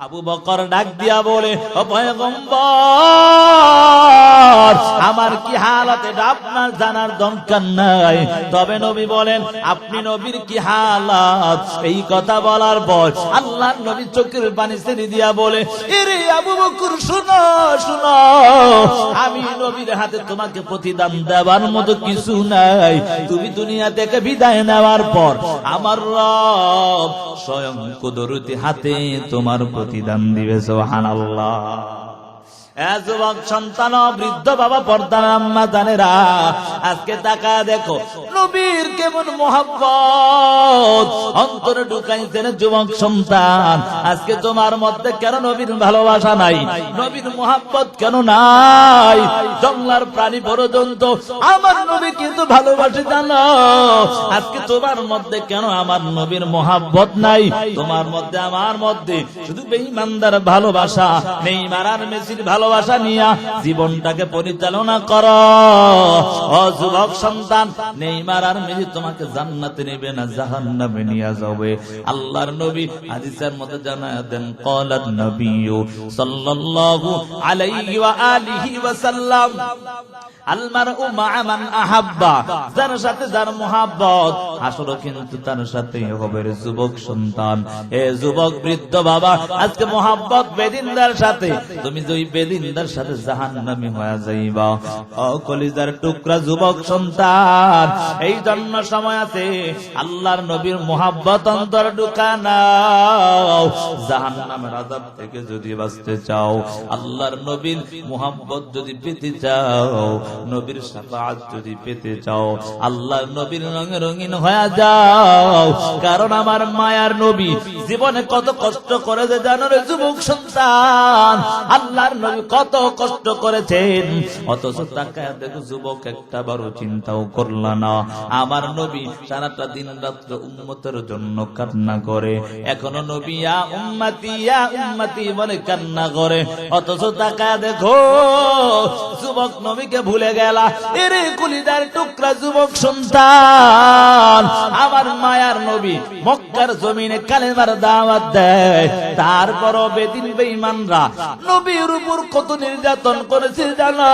আবু বকর ডাক দিয়া বলে, ও পয়গম্বর, আমার কি হালাত এটা আপনার জানার দরকার নাই, তবে নবী বলেন আপনি নবীর কি হালাত। এই কথা বলার পর আল্লাহর নবী চোখের পানি ছেড়ে দিয়া বলে, এরে আবু বকর শুনো শুনো, আমি নবীর হাতে তোমাকে প্রতিদান দেওয়ার মতো কিছু নাই। তুমি দুনিয়া থেকে বিদায় নেওয়ার পর আমার রব স্বয়ং কুদরতি হাতে তোমার প্রতিদান দিবে। সুবহানাল্লাহ। যুবক সন্তান, বৃদ্ধ বাবা, পর্দার আম্মা জানেরা, আজকে তাকা দেখো নবীর কেমন মহব্বত অন্তরে ঢুকাইছেন যুবক সন্তান। আজকে তোমার মধ্যে কেন নবীর ভালোবাসা নাই, নবীর মহব্বত কেন নাই? জঙ্গলার প্রাণী পর্যন্ত আমার নবী কিন্তু ভালোবাসে জানো। আজকে তোমার মধ্যে কেন আমার নবীর মহব্বত নাই? তোমার মধ্যে আমার মধ্যে শুধু বেঈমানদার ভালোবাসা, নেইমার আর মেসির ভালোবাসা নিয়া জীবনটাকে পরিচালনা করো। ও যুবক সন্তান, নেইমার আর মেসি তোমাকে জান্নাতে নেবে না, জাহান্নামে নিয়ে যাবে। আল্লাহর নবী হাদিসের মধ্যে জানায় দেন, ক্বালান নবিয়্যু সাল্লাল্লাহু আলাইহি ওয়া আলিহি ওয়া সাল্লাম, আল মারউ মা'a মান আহাব্বা, যার সাথে যার মুহাব্বত হাসরও কিন্তু তার সাথেই হবে। রে যুবক সন্তান, এ যুবক বৃদ্ধ বাবা, আজকে মুহাব্বত বেদিনদার সাথে, তুমি যদি বেদিনদার সাথে জাহান্নামী হয়ে যাইবা। ও কলিজার টুকরা যুবক সন্তান, এই জন্য সময় আছে, আল্লাহর নবীর মুহাব্বত অন্তর ঢুকা নাও। জাহান্নামের আযাব থেকে যদি বাঁচতে চাও, আল্লাহর নবীর মুহাব্বত যদি পেতে চাও, নবীর শাফাআত যদি পেতে চাও, আল্লাহর নবীর রঙে রঙিন হয়ে যাও। কারণ আমার মায়ার নবী জীবনে কত কষ্ট করেছে জানো রে যুবক সন্তান। আল্লাহর নবী কত কষ্ট করেছেন, অথচ তাকায় দেখো যুবক একটা বড় চিন্তাও করলা না। আমার নবী সারাটা দিন রাত্র উম্মতের জন্য কান্না করে, এখনো নবী ইয়া উম্মতি বলে কান্না করে। অথচ তাকায় দেখো যুবক নবীকে ভুলে গেলা। এরে কলিজার টুকরা যুবক সন্তান, আমার মায়ার নবী মক্কার জমিনে কালেমার দাওয়াত দেয়, তারপরও বেদিন বেঈমানরা নবীর উপর কত নির্যাতন করেছে জানো।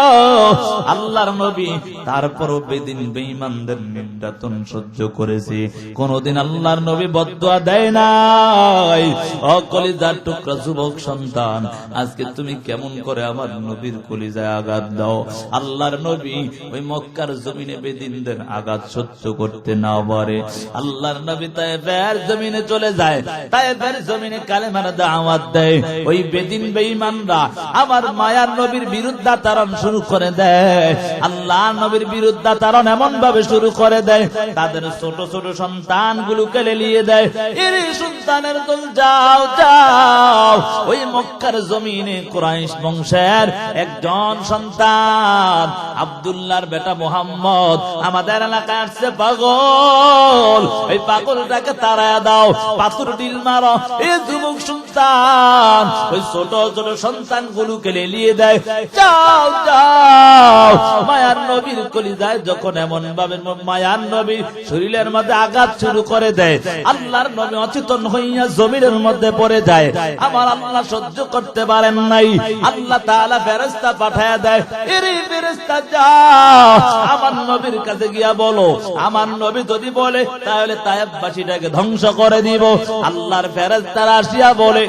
আল্লাহর নবী তারপরও বেদিন বেঈমানদের নির্যাতন সহ্য করেছে, কোনদিন আল্লাহর নবী বদদুয়া দেয় নাই। ও কলিজার টুকরা যুবক সন্তান, আজকে তুমি কেমন করে আমার নবীর কলিজায় আঘাত দাও। আল্লাহর নবী ওই মক্কার জমিনে বেদিনদের আঘাত সহ্য করতে না পারে, আল্লাহর নবী তায়েফের জমিনে চলে যায়, তায়েফের জমিনে কালেমার দাওয়াত দেয়। ওই বেদিন বেঈমানরা আমার মায়ার নবীর বিরুদ্ধাচরণ শুরু করে দেয়। আল্লাহর নবীর বিরুদ্ধাচরণ এমন ভাবে শুরু করে দেয়, তাদের ছোট ছোট সন্তানগুলোকে লেলিয়ে দেয়। এরে সন্তানের দল যাও যাও, ওই মক্কার জমিনে কুরাইশ বংশের একজন সন্তান আব্দুল্লাহর বেটা মুহাম্মদ আমাদের এলাকায় আসছে পাগল, এই পাগলটাকে তাড়ায় দাও, পাথর ঢিল মারো। এই যুবক সন্তান ওই ছোট ছোট সন্তানগুলোকে লেলিয়ে দেয়, যাও যাও। মায়ার নবীর কলিজায় যখন এমন ভাবে মায়ার নবী শরীরের মধ্যে আঘাত শুরু করে দেয়, আল্লাহর নবী অচেতন হইয়া জমিনের মধ্যে পড়ে যায়। আমার আল্লাহ সহ্য করতে পারেন নাই, আল্লাহ তাআলা ফেরেশতা পাঠায়া দেয়, এরে ফেরেশতা যাও আমার নবীর কাছে গিয়া বলো, আমার নবী যদি বলে তাহলে তায়েফবাসীটাকে ধ্বংস করে দিব। আল্লাহর ফেরেশতারা আসিয়া বলে,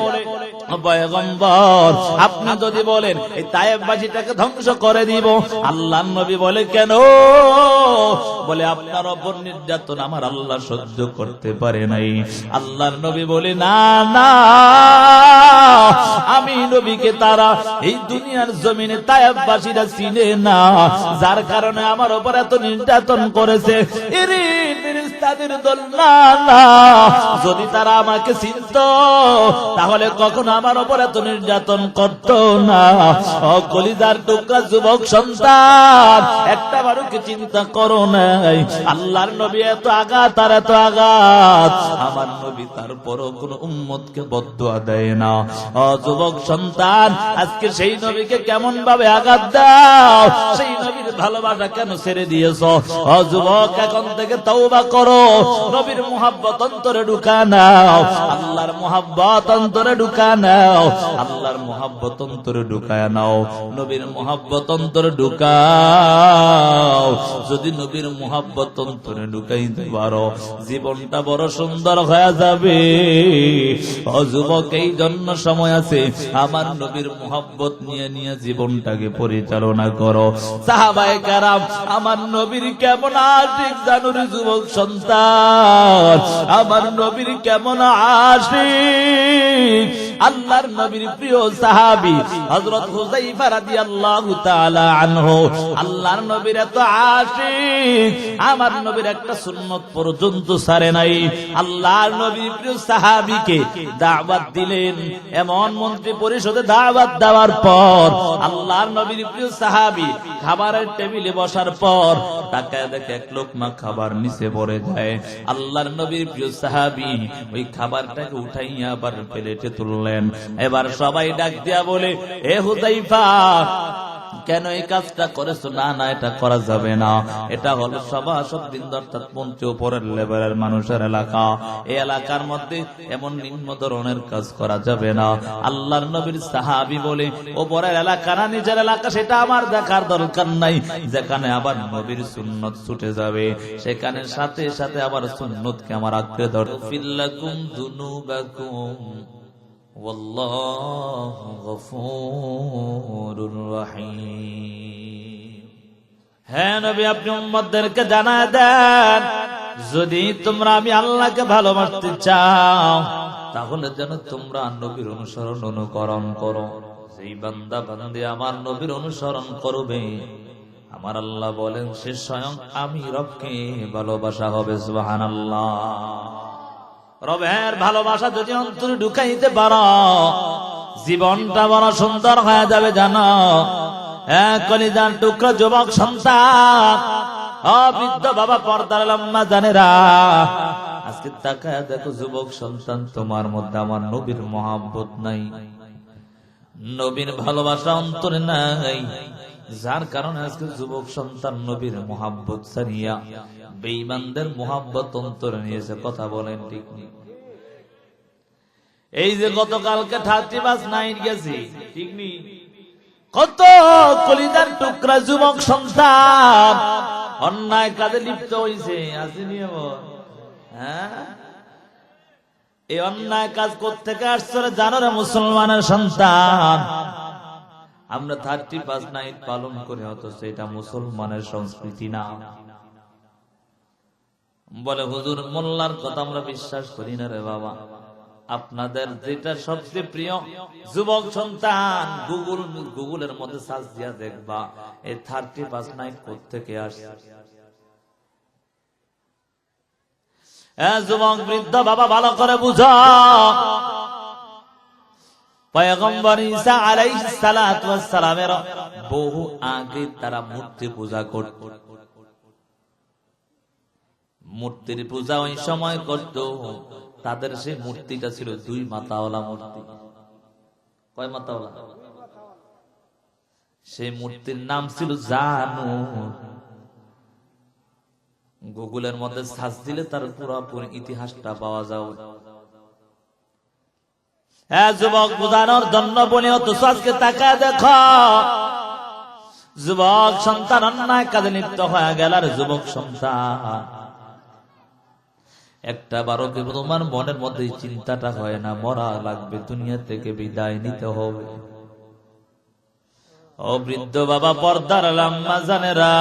পয়গম্বর আপনি যদি বলেন এই তায়েফবাসীটাকে ধ্বংস করে দিব। আল্লাহর নবী বলে, কেন? বলে আপনার উপর নির্যাতন আমার আল্লাহ সহ্য করতে পারে নাই। আল্লাহর নবী বলে, না না, আমি নবীকে তারা এই দুনিয়ার জমিনে তায়েফবাসীরা চিনে না, যার কারণে আমার উপর এত নির্যাতন করেছে। এরে ফেরেশতাদের দল, না না, যদি তারা আমাকে চিনত তাহলে কখনো আমার উপর এত নির্যাতন করত না। ও কলিজার টুকরা যুবক সন্তান, একটা বারও কি চিন্তা করো নাই? আল্লাহর নবী এত আঘাত আর এত আঘাত, আমার নবী তারপরও কোন উম্মতকে বদদুয়া দেয় না। ও যুবক সন্তান, আজকে সেই নবীকে কেমন ভাবে আঘাত দাও, সেই নবীর ভালোবাসা কেন ছেড়ে দিয়েছ? ও যুবক, এখন থেকে তওবা করো। করো, নবীর মুহাব্বত অন্তরে ঢুকা নাও, আল্লাহর মুহাব্বত অন্তরে ঢুকা নাও, আল্লাহর মুহাব্বত অন্তরে ঢুকায় নাও, নবীর মুহাব্বত অন্তরে ঢুকাও। যদি নবীর মুহাব্বত অন্তরে ঢুকাইতে পারো, জীবনটা বড় সুন্দর হয়ে যাবে। ও যুবক, এই জন্য সময় আছে, আমার নবীর মুহাব্বত নিয়ে নিয়ে জীবনটাকে পরিচালনা করো। সাহাবায়ে কেরাম আমার নবীর কেমন আশিক জানো রে যুবক সন্তান, আমার নবীর কেমন আশিক। আল্লাহর নবীর প্রিয় সাহাবী হযরত হুযায়ফা রাদিয়াল্লাহু তাআলা আনহু, আল্লাহর নবীর এত আশিক, আমার নবীর একটা সুন্নত পর্যন্ত ছাড়ে নাই। আল্লাহর নবীর প্রিয় সাহাবীকে দাওয়াত দিলেন, এমন মন্ত্রী পরিষদে দাওয়াত দেওয়ার পর আল্লাহর নবীর প্রিয় সাহাবী খাবারের টেবিলে বসার পর তাকায় দেখে এক লোকমা খাবার নিচে পড়ে যায়। আল্লাহর নবীর প্রিয় সাহাবী ওই খাবারটাকে উঠাইয়া আবার প্লেটে তুললেন। এবার সবাই ডাক দিয়া বলে, এ হুযায়ফা, কেন এই কাজটা করেছো? না না, এটা করা যাবে না, এটা হলো সভাসদবৃন্দ অর্থাৎ মঞ্চে উপরের লেভেলের মানুষের এলাকা, এই এলাকার মধ্যে এমন নিম্ন ধরনের কাজ করা যাবে না। আল্লাহর নবীর সাহাবী বলে, উপরের এলাকা না নিজের এলাকা সেটা আমার দেখার দরকার নাই, যেখানে আবার নবীর সুন্নত ছুটে যাবে সেখানে সাথে সাথে আবার সুন্নতকে আমার আঁকড়ে ধরো। ফিল্লাকুম যুনুবাকুম ওয়াল্লাহু গফুরুর রহিম। হ্যাঁ নবী, আপনি উম্মতদেরকে জানায় দেন, যদি তোমরা আমি আল্লাহকে ভালোবাসতে চাও তাহলে যেন তোমরা নবীর অনুসরণ অনুকরণ করো। সেই বান্দা বান্দি আমার নবীর অনুসরণ করবে, আমার আল্লাহ বলেন সে স্বয়ং আমি রবকে ভালোবাসা হবে। সুবহানাল্লাহ। রবের ভালোবাসা যদি অন্তরে ঢুকাইতে পারো, জীবনটা বড় সুন্দর হয়ে যাবে জানো। এক কলিজার টুকরা যুবক সন্তান, বৃদ্ধ বাবা, পর্দার লম্বা জানেরা, আজকে তাকায় দেখো যুবক সন্তান, তোমার মধ্যে আমার নবীর মহব্বত নাই, নবীর ভালোবাসা অন্তরে নাই, যার কারণে আজকে যুবক সন্তান নবীর মহব্বত ছাড়িয়া বেঈমানদের মহব্বত অন্তরে নিয়েছে। কথা বলেন ঠিক নেই? এই যে গতকালকে 31 নাইট গেছি, ঠিক নেই? কত কলিজার টুকরা যুবক সন্তান অন্যায় কাজে লিপ্ত হয়েছে, আসেনি? হ্যাঁ, এই অন্যায় কাজ কোত্থেকে আসছে জানো রে মুসলমানের সন্তান? আমরা 31 নাইট পালন করি, অথচ এটা মুসলমানের সংস্কৃতি না। বলে হুজুর মোল্লার কথা আমরা বিশ্বাস করি না রে বাবা। আপনাদের যেটা সবচেয়ে প্রিয় যুবক সন্তান, গুগলের মধ্যে সার্চ দিয়া দেখবা এই 31 নাইট কোত্থেকে আসছে। যুবক বৃদ্ধ বাবা ভালো করে বুঝো, পয়গম্বর ঈসা আলাইহিস সালাতু ওয়াস সালামের বহু আগে তারা মূর্তি পূজা করত। মূর্তির পূজা ওই সময় করত, তাদের সেই মূর্তিটা ছিল 2 মাথাওয়ালা মূর্তি। কয় মাথাওয়ালা? সেই মূর্তির নাম ছিল জানুর। গুগলের মধ্যে সার্চ দিলে তার পুরোপুরি ইতিহাসটা পাওয়া যাবে। হ্যাঁ যুবক, বোঝানোর জন্য বলি, অথচ আজকে তাকায় দেখো যুবক সন্তান অন্যায় কাজে লিপ্ত হয়ে গেল। আর যুবক সন্তান, একটা বারো কি তোমার মনের মধ্যে চিন্তাটা হয় না মরা লাগবে, দুনিয়া থেকে বিদায় নিতে হবে? ও বৃদ্ধ বাবা, পর্দার আম্মা জানেরা,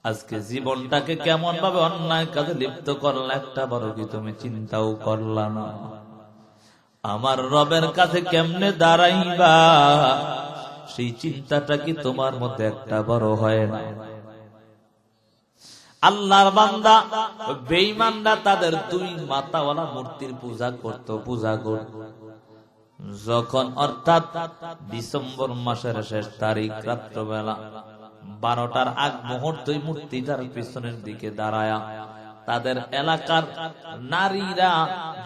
আজকে জীবনটাকে কেমন ভাবে অন্যায় কাজে লিপ্ত করলা, একটা বারো কি তুমি চিন্তাও করলা না? আমার রবের কাছে কেমনে দাঁড়াইবা, সেই চিন্তাটা কি তোমার মধ্যে একটা বড় হয় না? আল্লাহর বান্দা বেঈমানরা তাদের 2 মাথাওয়ালা মূর্তির পূজা করত। যখন অর্থাৎ ডিসেম্বর মাসের শেষ তারিখ রাত্রবেলা 12টার আগ মুহূর্তে মূর্তিটার পিছনের দিকে দাঁড়ায়া তাদের এলাকার নারীরা,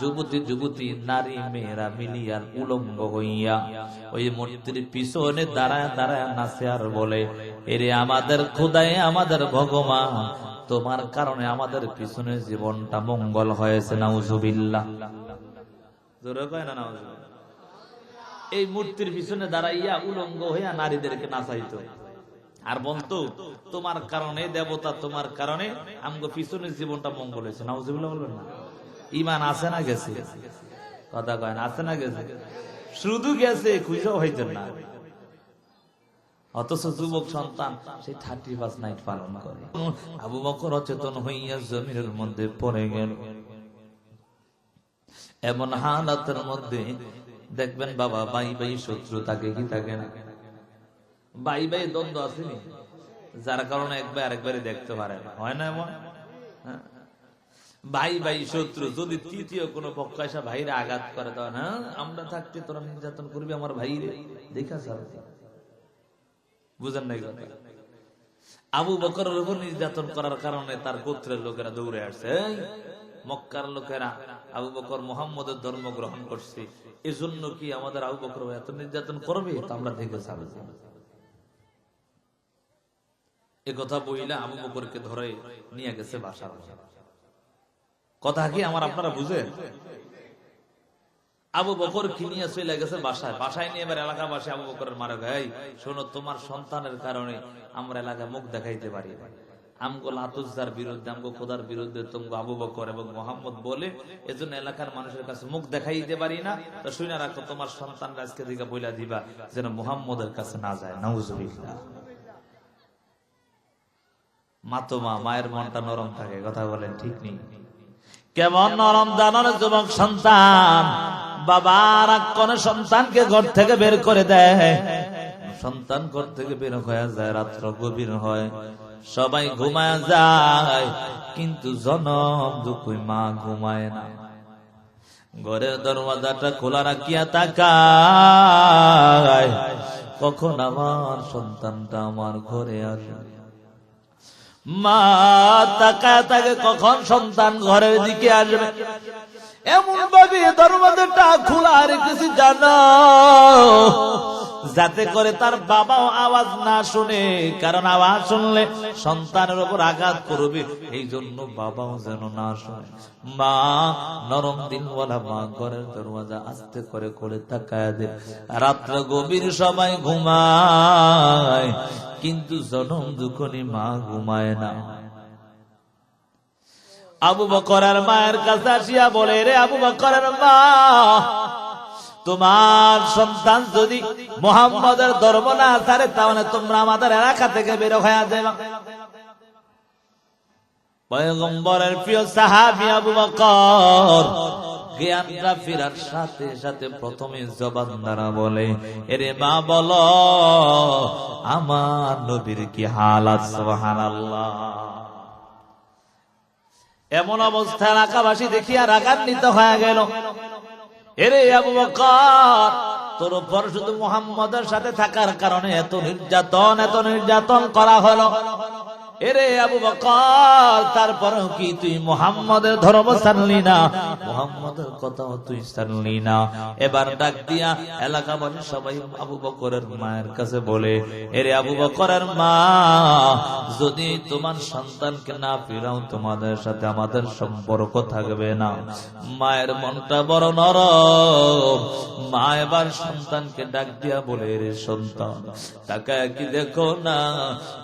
যুবতী যুবতী নারী মেয়েরা মিলিয়া উলঙ্গ হইয়া ওই মূর্তির পিছনে দাঁড়ায় দাঁড়ায় নাচে আর বলে, এরে আমাদের খোদায়, আমাদের ভগবান, তোমার কারণে আমাদের পিছনে জীবনটা মঙ্গল হয়েছে। নাউজুবিল্লাহ। জোরে কয় না নাউজুবিল্লাহ। এই মূর্তির পিছনে দাঁড়াইয়া উলঙ্গ হইয়া নারীদেরকে নাচাইতো আর বলতো, তোমার কারণে দেবতা, তোমার কারণে আমগো পিছনের জীবনটা মঙ্গল হয়েছে। নাউজুবিল্লাহ বলবেন না? ইমান আছে না গেছে? কথা কয় না, আছে না গেছে? শুধু গেছে, খুঁজেও হইতেন না। অথচ যুবক সন্তান সেই 31 নাইট পালন করে। আবু বকর অচেতন হইয়া জমিনের মধ্যে পড়ে গেল। এমন হালাতের মধ্যে দেখবেন বাবা, ভাই ভাই শত্রু থাকে কি থাকে না? ভাই ভাই দ্বন্দ্ব আসেনি, যার কারণে একবার আরেকবারে দেখতে পারে না, হয় না এমন? ভাই ভাই শত্রু, যদি তৃতীয় কোন পক্ষ এসে ভাইরে আঘাত করে, তখন আমরা থাকতে তোরা নির্যাতন করবি আমার ভাইরে, দেখা যাবে। বুঝেন নাই কথা? আবু বকরের উপর নির্যাতন করার কারণে তার গোত্রের লোকেরা দৌড়ে আসছে। মক্কার লোকেরা আবু বকর মুহাম্মদের ধর্ম গ্রহণ করছে, এজন্য কি আমাদের আবু বকর এত নির্যাতন করবে? তো আমরা দেখে যাবো। এ কথা বইলা আবু বকরকে ধরে নিয়ে গেছে বাসার। কথা কি আমার আপনারা বুঝেন? আবু বকর কি নিয়ে চলে গেছে বাসায়। বাসায় নিয়ে এবার এলাকাবাসী আবু বকরের মারে, ভাই শোনো, তোমার সন্তানের কারণে আমরা এলাকায় মুখ দেখাইতে পারি না। আমগো লাতুজার বিরুদ্ধে, আমগো খোদার বিরুদ্ধে তোমগো আবু বকর এবং মুহাম্মদ বলে, এজন্য এলাকার মানুষের কাছে মুখ দেখাইতে পারি না। তো শুনে রাখো, তোমার সন্তানরা আজকে দিকে বইলা দিবা যেন মুহাম্মদের কাছে না যায়। নাউজুবিল্লাহ। মাতমা, মায়ের মনটা নরম থাকে, কথা বলেন ঠিক নেই? কেমন নরম জানার যুবক সন্তান, বাবার কোন সন্তানকে ঘর থেকে বের করে দেয়। সন্তান ঘর থেকে বের হয়ে যায়, রাত্র গভীর হয়, সবাই ঘুমায় যায়, কিন্তু জনম দুঃখী মা ঘুমায় না। ঘরের দরওয়াজাটা খোলা রাখিয়া তাকায়, কখন আমার সন্তানটা আমার ঘরে আসে। মা তাকায় থাকে কখন সন্তান ঘরের দিকে আসবে। এমন ভাবে দরওয়াজাটা খোলা রেখেছি জানো, যাতে করে তার বাবাও আওয়াজ না শুনে, কারণ আওয়াজ শুনলে সন্তানের উপর আঘাত করবে, এই জন্য বাবাও যেন না শুনে। মা নরম দিনওয়ালা মা ঘরের দরওয়াজা আস্তে করে করে তাকায় দে। রাত্র গভীর, সবাই ঘুমায়, কিন্তু জনম দুঃখী মা ঘুমায় না। আবু বকরের মায়ের কাছে আসিয়া বলে, রে আবু বকরের মা, তোমার সন্তান যদি মুহাম্মদের ধর্ম না ছাড়ে, তাহলে তোমরা আমাদের এলাকা থেকে বের হয়ে যাবে। পয়গম্বরের প্রিয় সাহাবী আবু বকর জ্ঞানটা ফেরার সাথে সাথে প্রথমে জবান দ্বারা বলে, এরে মা বলো, আমার নবীর কি হালাত? সুবহানাল্লাহ। এমন অবস্থা এলাকাবাসী দেখিয়া রাগান্বিত হয়ে গেল। এরে আবু বকর, তোর উপর শুধু মুহাম্মদের সাথে থাকার কারণে এত নির্যাতন করা হলো। এরে আবু বকর, তারপরেও কি তুই মুহাম্মদের ধর্ম ছাড়লি না? মুহাম্মদের কথাও তুই ছাড়লি না? এবার ডাক দিয়া এলাকাবাসী সবাই আবু বকরের মায়ের কাছে বলে, এরে আবু বকরের মা, যদি তোমার সন্তানকে না ফিরাও, তোমাদের সাথে আমাদের সম্পর্ক থাকবে না। মায়ের মনটা বড় নরম। মা এবার সন্তানকে ডাক দিয়া বলে, রে সন্তান, তাকায় কি দেখো না,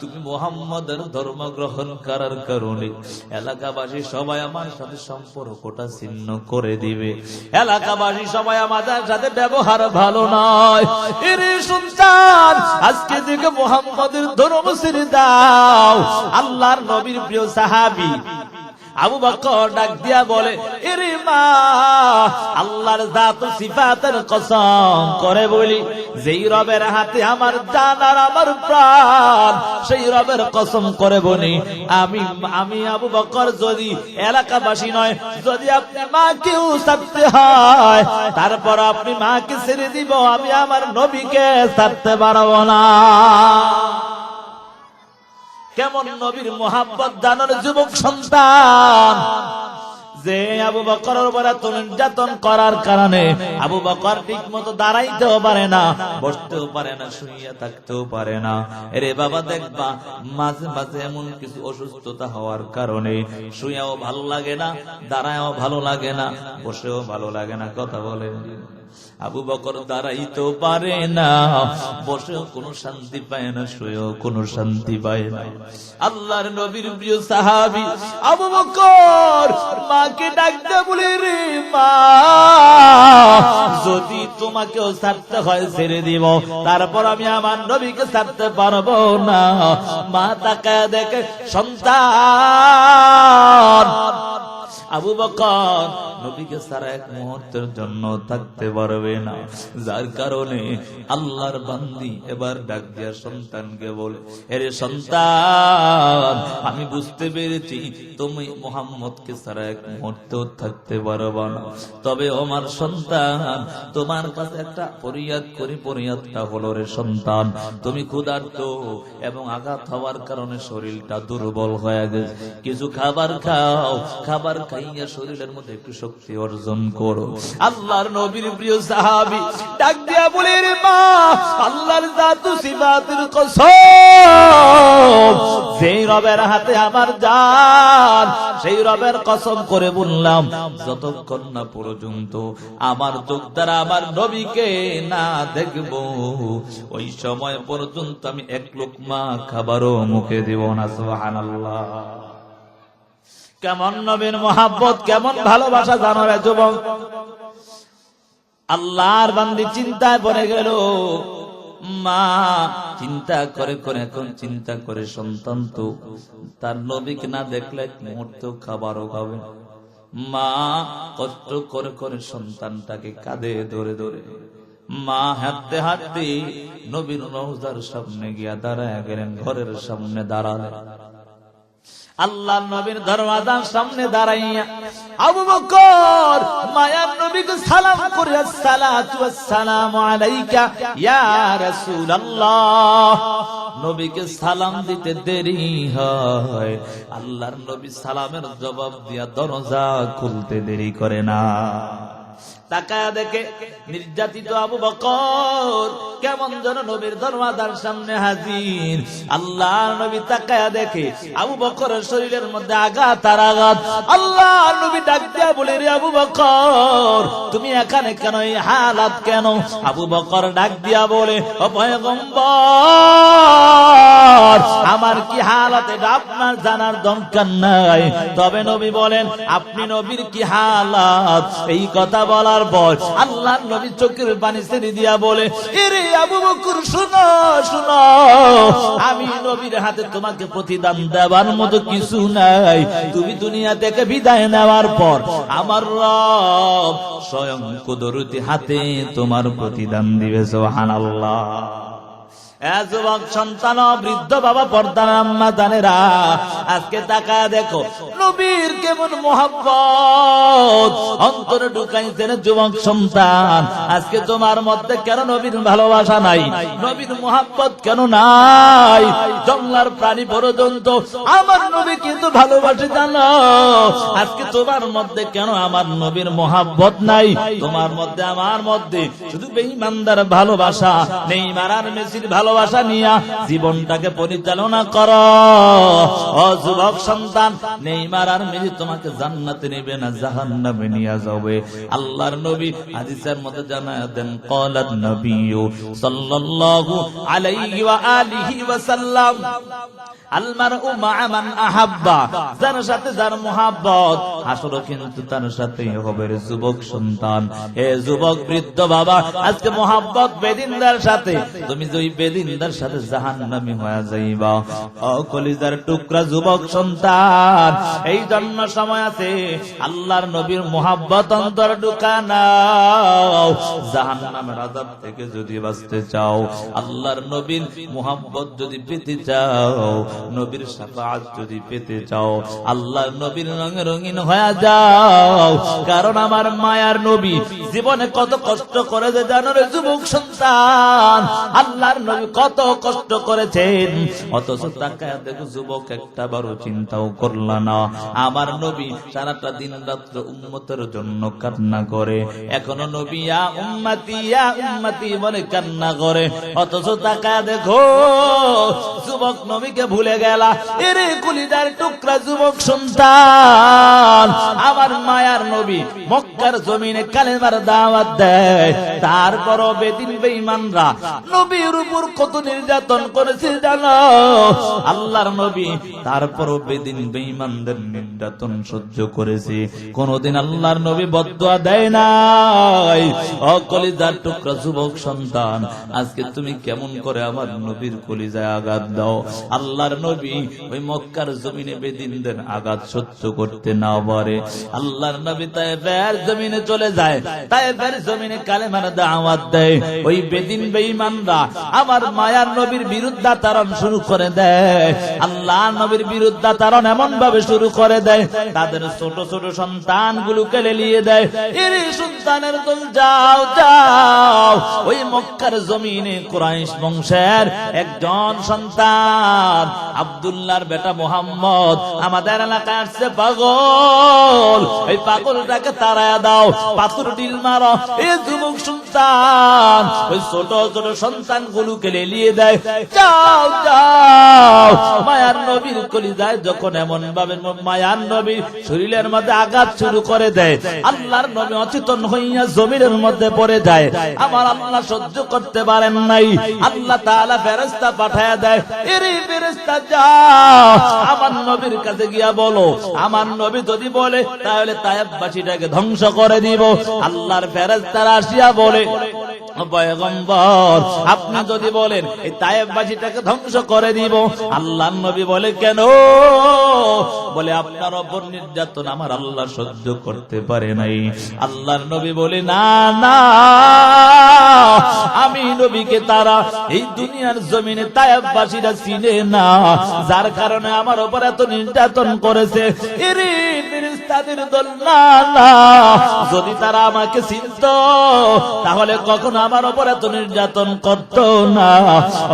তুমি মুহাম্মদের ধর্ম গ্রহণ করার কারণে এলাকাবাসী সবাই আমার সাথে সম্পর্কটা ছিন্ন করে দিবে। এলাকাবাসী সবাই আমাদের সাথে ব্যবহার ভালো নয়। এরে সন্তান, আজকে থেকে মুহাম্মদের ধর্ম ছেড়ে দাও। আল্লাহর নবীর প্রিয় সাহাবী আবু বকর ডাক দিয়া বলে, এরে মা, আল্লাহর জাত ও সিফাতের কসম করে বলি, যেই রবের হাতে আমার জান আর আমার প্রাণ, সেই রবের কসম করে বলি, আমি আবু বকর যদি এলাকাবাসী নয়, যদি আপনি মাকেও ছাড়তে হয়, তারপর আপনি মাকে ছেড়ে দিব, আমি আমার নবীকে ছাড়তে পারবো না। কেমন নবীর মোহাব্বত জানার যুবক সন্তান, যে আবু বকরের উপর এত নির্যাতন করার কারণে আবু বকর ঠিক মতো দাঁড়াইতেও পারে না, বসতেও পারে না, শুইয়া থাকতেও পারে না। এরে বাবা, দেখবা মাঝে মাঝে এমন কিছু অসুস্থতা হওয়ার কারণে শুইয়াও ভালো লাগে না, দাঁড়ায়ও ভালো লাগে না, বসেও ভালো লাগে না। কথা বলে আবু বকর দাঁড়াইতেও পারে না, বসেও কোনো শান্তি পায় না, শুয়েও কোনো শান্তি পায় না। আল্লাহর নবীর প্রিয় সাহাবী আবু বকর মাকে ডাকতে বলে, রে মা, যদি তোমাকেও ছাড়তে হয় ছেড়ে দিব, তারপর আমি আমার নবীকে ছাড়তে পারবো না। মা তাকায় দেখে সন্তান আবু বকর নবীকে ছাড়া এক মুহূর্তের জন্য থাকতে পারবে না, যার কারণে আল্লাহর বান্দি এবার ডাক দিয়া সন্তানকে বলে, এরে সন্তান, আমি বুঝতে পেরেছি তুমি মুহাম্মদকে ছাড়া এক মুহূর্তেও থাকতে পারবে না, তবে আমার সন্তান তোমার কাছে একটা ফরিয়াদ করি। ফরিয়াদটা হলো, রে সন্তান, তুমি ক্ষুধার্ত এবং আঘাত হওয়ার কারণে শরীরটা দুর্বল হয়ে গেছে, কিছু খাবার খাও, খাবার খাইয়া শরীরের মধ্যে একটু শক্তি অর্জন করো। আল্লাহর নবীর প্রিয় সাহাবী ডাক দিয়া বলে, রে মা, আল্লাহর জাতু সিফাতের কসম, যেই রবের হাতে আমার জান, সেই রবের কসম করে বললাম, যতক্ষণ না পর্যন্ত আমার চোখ দ্বারা আমার নবীকে না দেখব, ওই সময় পর্যন্ত আমি এক লোকমা খাবারও মুখে দিব না। সুবহানাল্লাহ। কেমন নবীর মোহাব্বত, কেমন ভালোবাসা জানো রে যুবক। আল্লাহর বান্দি চিন্তায় পড়ে গেল, মা চিন্তা করে করে এখন চিন্তা করে, সন্তান তো তার নবীকে না দেখলে এক মুহূর্ত খাবারও খাবে। মা কষ্ট করে করে সন্তানটাকে কাঁধে ধরে ধরে, মা হাঁটতে হাঁটতে নবীর রওজার সামনে গিয়া দাঁড়ায় গেলেন, ঘরের সামনে দাঁড়ালেন। আল্লাহর নবীর দরওয়াজার সামনে দাঁড়াইয়া আবু বকর মায়ার নবীকে সালাম করে, আসসালাতু ওয়াসসালামু আলাইকা ইয়া রাসূলুল্লাহ। নবীকে সালাম দিতে দেরি হয়, আল্লাহর নবী সালামের জবাব দিয়া দরজা খুলতে দেরি করে না। তাকায়া দেখে নির্যাতিত আবু বকর কেমন যেন নবীর দরওয়াজার সামনে হাজির। আল্লাহর নবী তাকায়া দেখে আবু বকরের শরীরের মধ্যে আঘাত আর আঘাত। আল্লাহর নবী ডাক দিয়া বলে, রে আবু বকর, তুমি এখানে কেন, এই হালাত কেন? আবু বকর ডাক দিয়া বলে, ও পয়গম্বর, আমার কি হালাত এটা আপনার জানার দরকার নাই, তবে নবী বলেন আপনি নবীর কি হালাত। এই কথা বলার পর আল্লাহর নবী চোখের পানি ছেড়ে দিয়া বলে, এরে আবু বকর, শুনো শুনো, আমি নবীর হাতে তোমাকে প্রতিদান দেওয়ার মতো কিছু নাই। তুমি দুনিয়া থেকে বিদায় নেওয়ার পর আমার রব স্বয়ং কুদরতি হাতে তোমার প্রতিদান দিবে। সুবহানাল্লাহ। যুবক সন্তান, বৃদ্ধ বাবা, পর্দার আম্মা জানেরা, আজকে তাকায় দেখো নবীর কেমন মোহাব্বত অন্তরে ঢুকাইছেন। যুবক সন্তান, আজকে তোমার মধ্যে কেন নবীর ভালোবাসা নাই, নবীর মোহাব্বত কেন নাই? জঙ্গলার প্রাণী পর্যন্ত আমার নবী কিন্তু ভালোবাসে, জানো? আজকে তোমার মধ্যে কেন আমার নবীর মোহাব্বত নাই? তোমার মধ্যে আমার মধ্যে শুধু বেঈমানদার ভালোবাসা, নেইমার আর মেসির ভালোবাসা নিয়া জীবনটাকে পরিচালনা করো। ও যুবক সন্তান, নেইমার আর মেসি তোমাকে জান্নাতে নেবে না, জাহান্নামে নিয়ে যাবে। আল্লাহর নবী হাদিসের মধ্যে জানায় দেন, ক্বালান নবিয়্যু সাল্লাল্লাহু আলাইহি ওয়া আলিহি ওয়া সাল্লাম, আল মারউ মা'a মান আহাব্বা, যার সাথে যার মোহাব্বত, হাসরও কিন্তু তার সাথেই হবে। রে যুবক সন্তান, হে যুবক বৃদ্ধ বাবা, আজকে মোহাব্বত বেদিনদার সাথে, তুমি যদি বেদিনদার সাথে জাহান্নামী হয়ে যাইবা। ও কলিজার টুকরা যুবক সন্তান, এই জন্য সময় আছে, আল্লাহর নবীর মোহাব্বত অন্তর ঢুকা নাও। জাহান্নামের আযাব থেকে যদি বাঁচতে চাও, আল্লাহর নবীর মোহাব্বত যদি পেতে চাও, নবীর শাফাআত যদি পেতে চাও, আল্লাহর নবীর রঙে রঙিন হয়ে যাও। কারণ আমার মায়ার নবী জীবনে কত কষ্ট করে যে জানো রে যুবক সন্তান। আল্লাহর নবী কত কষ্ট করেছেন, অথচ তাকায় দেখো যুবক একটা বারো চিন্তাও করল না। আমার নবী সারাটা দিন রাত্র উম্মতের জন্য কান্না করে, এখনো নবী ইয়া উম্মতি বলে কান্না করে, অথচ তাকায় দেখো যুবক নবীকে ভুলে গেলা। এরে কলিজার টুকরা যুবক সন্তান, আমার মায়ার নবী মক্কার জমিনে কালেমার দাওয়াত দেয়, তারপরও বেদিন বেঈমানরা নবীর উপর কত নির্যাতন করেছে জানো? আল্লাহর নবী তারপরও বেদিন বেঈমানদের নির্যাতন সহ্য করেছে, কোনদিন আল্লাহর নবী বদদুয়া দেয় নাই। ও কলিজার টুকরা যুবক সন্তান, আজকে তুমি কেমন করে আমার নবীর কলিজায় আঘাত দাও? আল্লাহর নবী ওই মক্কার জমিনে বেদিনদের আঘাত সহ্য করতে না পারে, আল্লাহর নবী তায়েফের জমিনে চলে যায়, তায়েফের জমিনে কালেমার দাওয়াত দেয়। ওই বেদিন বেঈমানরা আমার মায়ার নবীর বিরুদ্ধাচরণ শুরু করে দেয়, আল্লাহর নবীর বিরুদ্ধাচরণ এমন ভাবে শুরু করে দেয়, তাদের ছোট ছোট সন্তানগুলোকে লেলিয়ে দেয়। এরে সন্তানের দল যাও যাও, ওই মক্কার জমিনে কুরাইশ বংশের একজন সন্তান আব্দুল্লাহর বেটা মুহাম্মদ আমাদের এলাকায় আসছে পাগল, এই পাগলটাকে তাড়ায়া দাও, পাথর ঢিল মারো। এই যুবক সন্তান ওই ছোট ছোট সন্তান গুলোকে লেলিয়ে দেয়, যাও যাও। মায়ার নবীর কলিজায় যখন এমন ভাবে মায়ার নবীর শরীরের মধ্যে আঘাত শুরু করে দেয়, আল্লাহর নবী অচেতন হইয়া জমিনের মধ্যে পড়ে যায়। আমার আল্লাহ সহ্য করতে পারেন নাই, আল্লাহ তাআলা ফেরেশতা পাঠায়া দেয়, এরে ফেরেশতা যাও আমার নবীর কাছে গিয়া বলো, আমার নবী যদি বলে তাহলে তায়েফবাসীটাকে ধ্বংস করে দিব। আল্লাহর ফেরেশতারা আসিয়া বলে, পয়গম্বর আপনি যদি বলেন এই তায়েফবাসীটাকে ধ্বংস করে দিব, আল্লাহর নবী বলে কেন? বলে আপনার উপর নির্যাতন আমার আল্লাহ সহ্য করতে পারে নাই। আল্লাহর নবী বলে না না, আমি নবীকে তারা এই দুনিয়ার জমিনে তায়েফবাসীরা চিনে না, যার কারণে আমার উপর এত নির্যাতন করেছে। এরে ফেরেশতাদের দল না না, যদি তারা আমাকে চিনত তাহলে কখনো আমার উপর এত নির্যাতন করত না।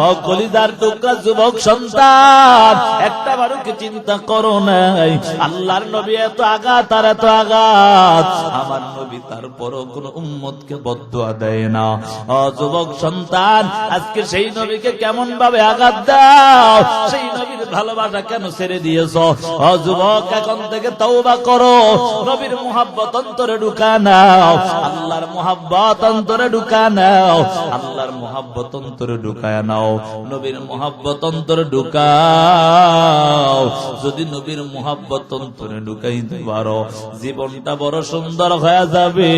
ও কলিজার টুকরা যুবক সন্তান, একটা বারও কি চিন্তা করো নাই? আল্লাহর নবী এত আঘাত আর এত আঘাত, আমার নবী তারপরও কোন উম্মতকে বদদুয়া দেয় না। ও যুবক সন্তান, আজকে সেই নবীকে কেমন ভাবে আঘাত দাও, সেই নবীর ভালোবাসা কেন ছেড়ে দিয়েছ? ও যুবক, এখন থেকে তওবা করো, নবীর মুহাব্বত অন্তরে ঢুকা নাও, আল্লাহর মুহাব্বত অন্তরে ঢুকা নাও, আল্লাহর মুহাব্বত অন্তরে ঢুকায় নাও, নবীর মুহাব্বত অন্তরে ঢুকাও। যদি নবীর মুহাব্বত অন্তরে ঢুকাইতে পারো, জীবনটা বড় সুন্দর হয়ে যাবে।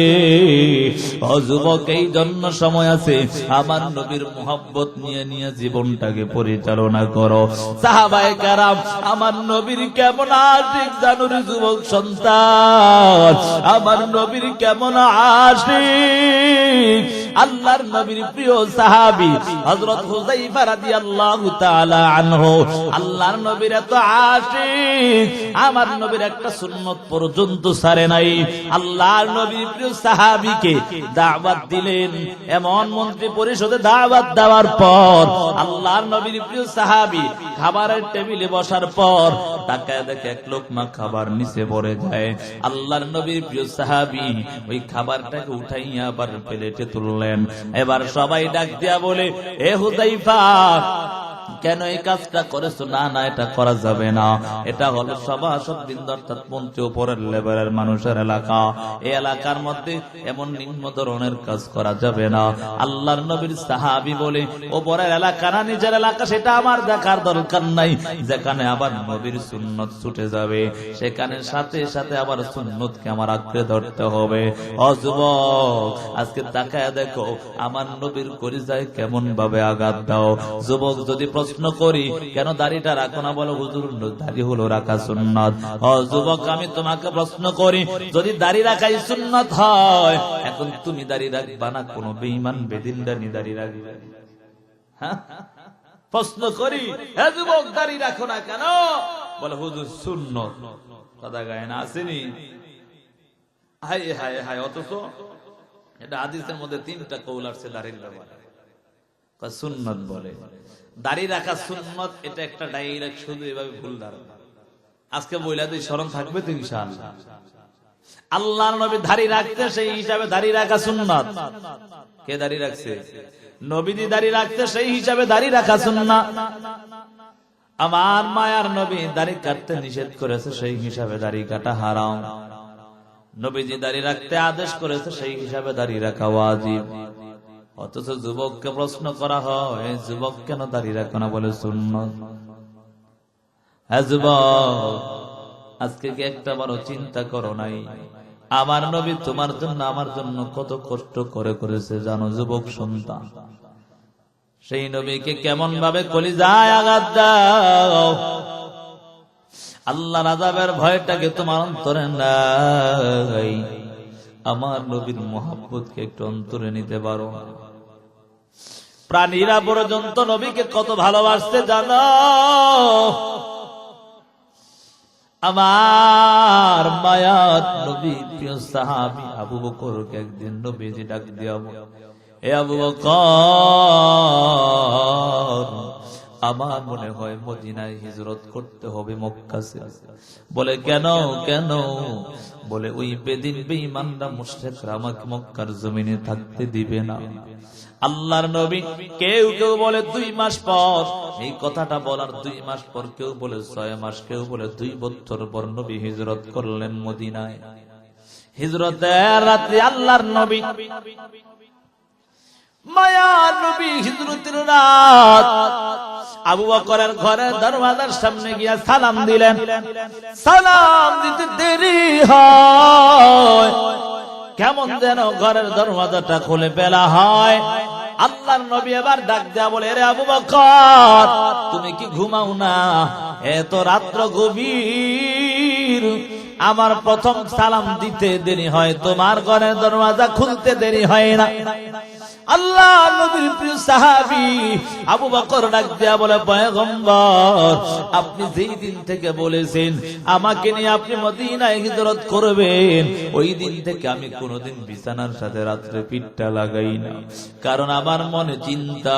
ও যুবক, এই জন্য সময় আছে, আমার নবীর মুহাব্বত নিয়ে নিয়ে জীবনটাকে পরিচালনা করো। সাহাবায়ে কেরাম আমার নবীর কেমন আশিক জানো রে যুবক সন্তান, আমার নবীর কেমন আশিক। আল্লাহর নবীর প্রিয় সাহাবী হযরত হুযায়ফা রাদিয়াল্লাহু তাআলা আনহু, আল্লাহর নবীর এত আশিক, আমার নবীর একটা সুন্নত পর্যন্ত ছাড়ে নাই। আল্লাহর নবীর প্রিয় সাহাবীকে দাওয়াত দিলেন, এমন মন্ত্রী পরিষদে দাওয়াত দেওয়ার পর আল্লাহর নবীর প্রিয় সাহাবী খাবারের টেবিলে বসার পর তাকায় দেখে এক লোকমা খাবার নিচে পড়ে যায়। আল্লাহর নবীর প্রিয় সাহাবী ওই খাবারটাকে উঠাইয়া আবার প্লেটে তুললেন। এবার সবাই ডাক দিয়া বলে, এ হুযায়ফা, কেন এই কাজটা করেছো? না না, এটা করা যাবে না, এটা হলো সভাসদবৃন্দ অর্থাৎ মন্ত্রী উপরের লেভেলের মানুষের এলাকা, এই এলাকার মধ্যে এমন নিম্ন ধরনের কাজ করা যাবে না। আল্লাহর নবীর সাহাবী বলে, উপরের এলাকা না নিজের এলাকা সেটা আমার দেখার দরকার নাই, যেখানে আবার নবীর সুন্নত ছুটে যাবে সেখানে সাথে সাথে আবার সুন্নতকে আমার আঁকড়ে ধরতে হবে। ও যুবক, আজকে তাকায় দেখো আমার নবীর কলিজায় কেমন ভাবে আঘাত দাও। যুবক, যদি প্রশ্ন করি কেন দাড়িটা রাখো না, বলো হুজুর দাড়ি হলো রাখা সুন্নাত। ও যুবক, আমি তোমাকে প্রশ্ন করি, যদি দাড়ি রাখাই সুন্নাত হয়, এখন তুমি দাড়ি রাখবা না কোন বেঈমান বেদিনদানি দাড়ি রাখবে? হ্যাঁ, প্রশ্ন করি, হে যুবক দাড়ি রাখো না কেন? বলে হুজুর সুন্নাত। কথা গায় না, আসেনি? হায় হায় হায়, অথচ এটা হাদিসের মধ্যে 3টা কৌল আসছে দাড়ির ব্যাপারে। সুন্নত বলে। দাড়ি রাখা সুন্নত, এটা একটা ডাইরেক্ট শুধু এভাবে ভুল ধারণা। আজকে বইলা তুই স্মরণ থাকবে তো ইনশাআল্লাহ। আল্লাহর নবী দাড়ি রাখতে, সেই হিসাবে দাড়ি রাখা সুন্নাত। কে দাড়ি রাখছে? নবীজি দাড়ি রাখতে, সেই হিসাবে দাড়ি রাখা সুন্নাত। আমার মায়ার নবী দাড়ি কাটতে নিষেধ করেছে, সেই হিসাবে দাড়ি কাটা হারাম। নবীজি দাড়ি রাখতে আদেশ করেছে, সেই হিসাবে দাড়ি রাখা ওয়াজিব। অথচ যুবককে প্রশ্ন করা হয়, যুবক কেন দাড়ি রাখো না? বলে সুন্নাত। হ্যাঁ যুবক, আজকে কি একটা বড় চিন্তা করো নাই? আমার নবী তোমার জন্য আমার জন্য কত কষ্ট করে করেছে জানো যুবক সন্তান? সেই নবীকে কেমন ভাবে কলিজায় আঘাত দাও। আল্লাহর আযাবের ভয়টাকে তোমার অন্তরে নাই। আমার নবীর মুহাব্বতকে একটু অন্তরে নিতে পারো। প্রাণীরা পর্যন্ত নবীকে কত ভালোবাসতে জানো? আমার মায়াত নবী প্রিয় সাহাবী আবু বকরকে একদিন নবীজি ডাক দিয়া বলে, এ আবু বকর, আমার মনে হয় মদিনায় হিজরত করতে হবে মক্কা ছেড়ে। বলে কেন? কেন? বলে ওই বেদিন বেঈমানরা মুশরিকরা আমাকে মক্কার জমিনে থাকতে দিবে না। আল্লাহর নবী কেউ কেউ বলে 2 মাস পর, এই কথাটা বলার 2 মাস পর, কেউ বলে 6 মাস, কেউ বলে 2 বছর পর নবী হিজরত করলেন মদিনায়। হিজরতের রাতে আল্লাহর নবী, মায়ার নবী হিজরতের রাত আবু বকরের ঘরের দরওয়াজার সামনে গিয়া সালাম দিলেন। সালাম দিতে দেরি হয়, কেমন যেন ঘরের দরওয়াজাটা খুলে ফেলা হয়। আল্লাহর নবী এবার ডাক দেয়া বলে, রে আবু বকর, তুমি কি ঘুমাও না? এত রাত্র গভীর, আমার প্রথম সালাম দিতে দেরি হয়, তোমার ঘরের দরওয়াজা খুলতে দেরি হয় না। আল্লাহ নবীর প্রিয় সাহাবী আবু বকর ডাক দেয়া বলে, পয়গম্বর, আপনি যেই দিন থেকে বলেছেন আমাকে নিয়ে আপনি মদিনায় হিজরত করবেন, ওই দিন থেকে আমি কোনোদিন বিছানার সাথে রাত্রে পিঠটা লাগাই না। কারণ আমার মনে চিন্তা,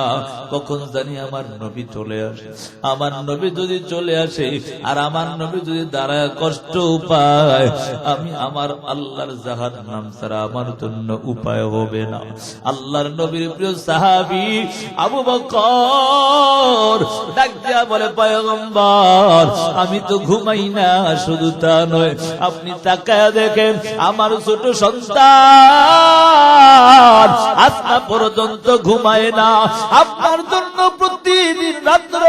কখন জানি আমার নবী চলে আসে। আমার নবী যদি চলে আসে আর আমার নবী যদি দাঁড়ায় কষ্ট পায়, আমি আমার আল্লাহর জাহান্নাম ছাড়া আমার জন্য উপায় হবে না। আল্লাহর নবীর প্রিয় সাহাবী আবু বকর ডাক দিয়া বলে, পয়গম্বর, আমি তো ঘুমাই না, শুধু তা নয়, আপনি তাকায়া দেখেন আমার ছোট সন্তান আজকে পর্যন্ত ঘুমায় না। আপনার জন্য প্রতিদিন রাত্র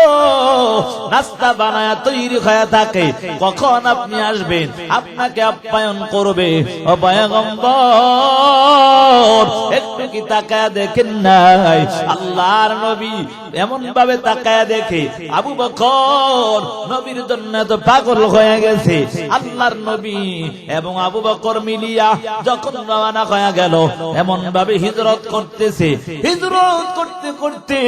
নাস্তা বানায়া তৈরি হয়ে থাকে, কখন আপনি আসবেন, আপনাকে আপ্যায়ন করবে। ও পয়গম্বর, একটু কি তাকায়া দেখেন নাই? আল্লাহর নবী এমন ভাবে তাকায়া দেখে আবু বকর নবীর জন্য তো পাগল হয়ে গেছে। আল্লাহর নবী এবং আবু বকর মিলিয়া যখন রওনা হয়ে গেল, এমন ভাবে হিজরত করতেছে। হিজরত করতে করতে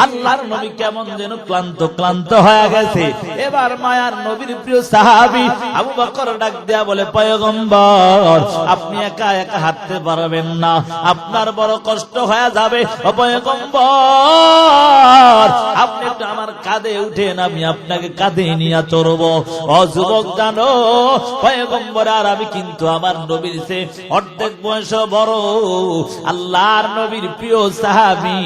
আল্লাহর নবী কেমন যেন ক্লান্ত ক্লান্ত হয়ে গেছে। এবার মায়ার নবীর প্রিয় সাহাবী আবু বকর ডাক দেয়া বলে, পয়গম্বর, আপনি একা একা হাঁটতে পারবেন না, আপনার বড় কষ্ট হয়ে যাবে। ও পয়গম্বর, আপনি একটু আমার কাঁধে উঠেন, আমি আপনাকে কাঁধে নিয়ে চড়বো। ও যুবক, জানো পয়গম্বর আর আমি কিন্তু আমার নবীর চেয়ে অর্ধেক বয়স বড়। আল্লাহর নবীর প্রিয় সাহাবী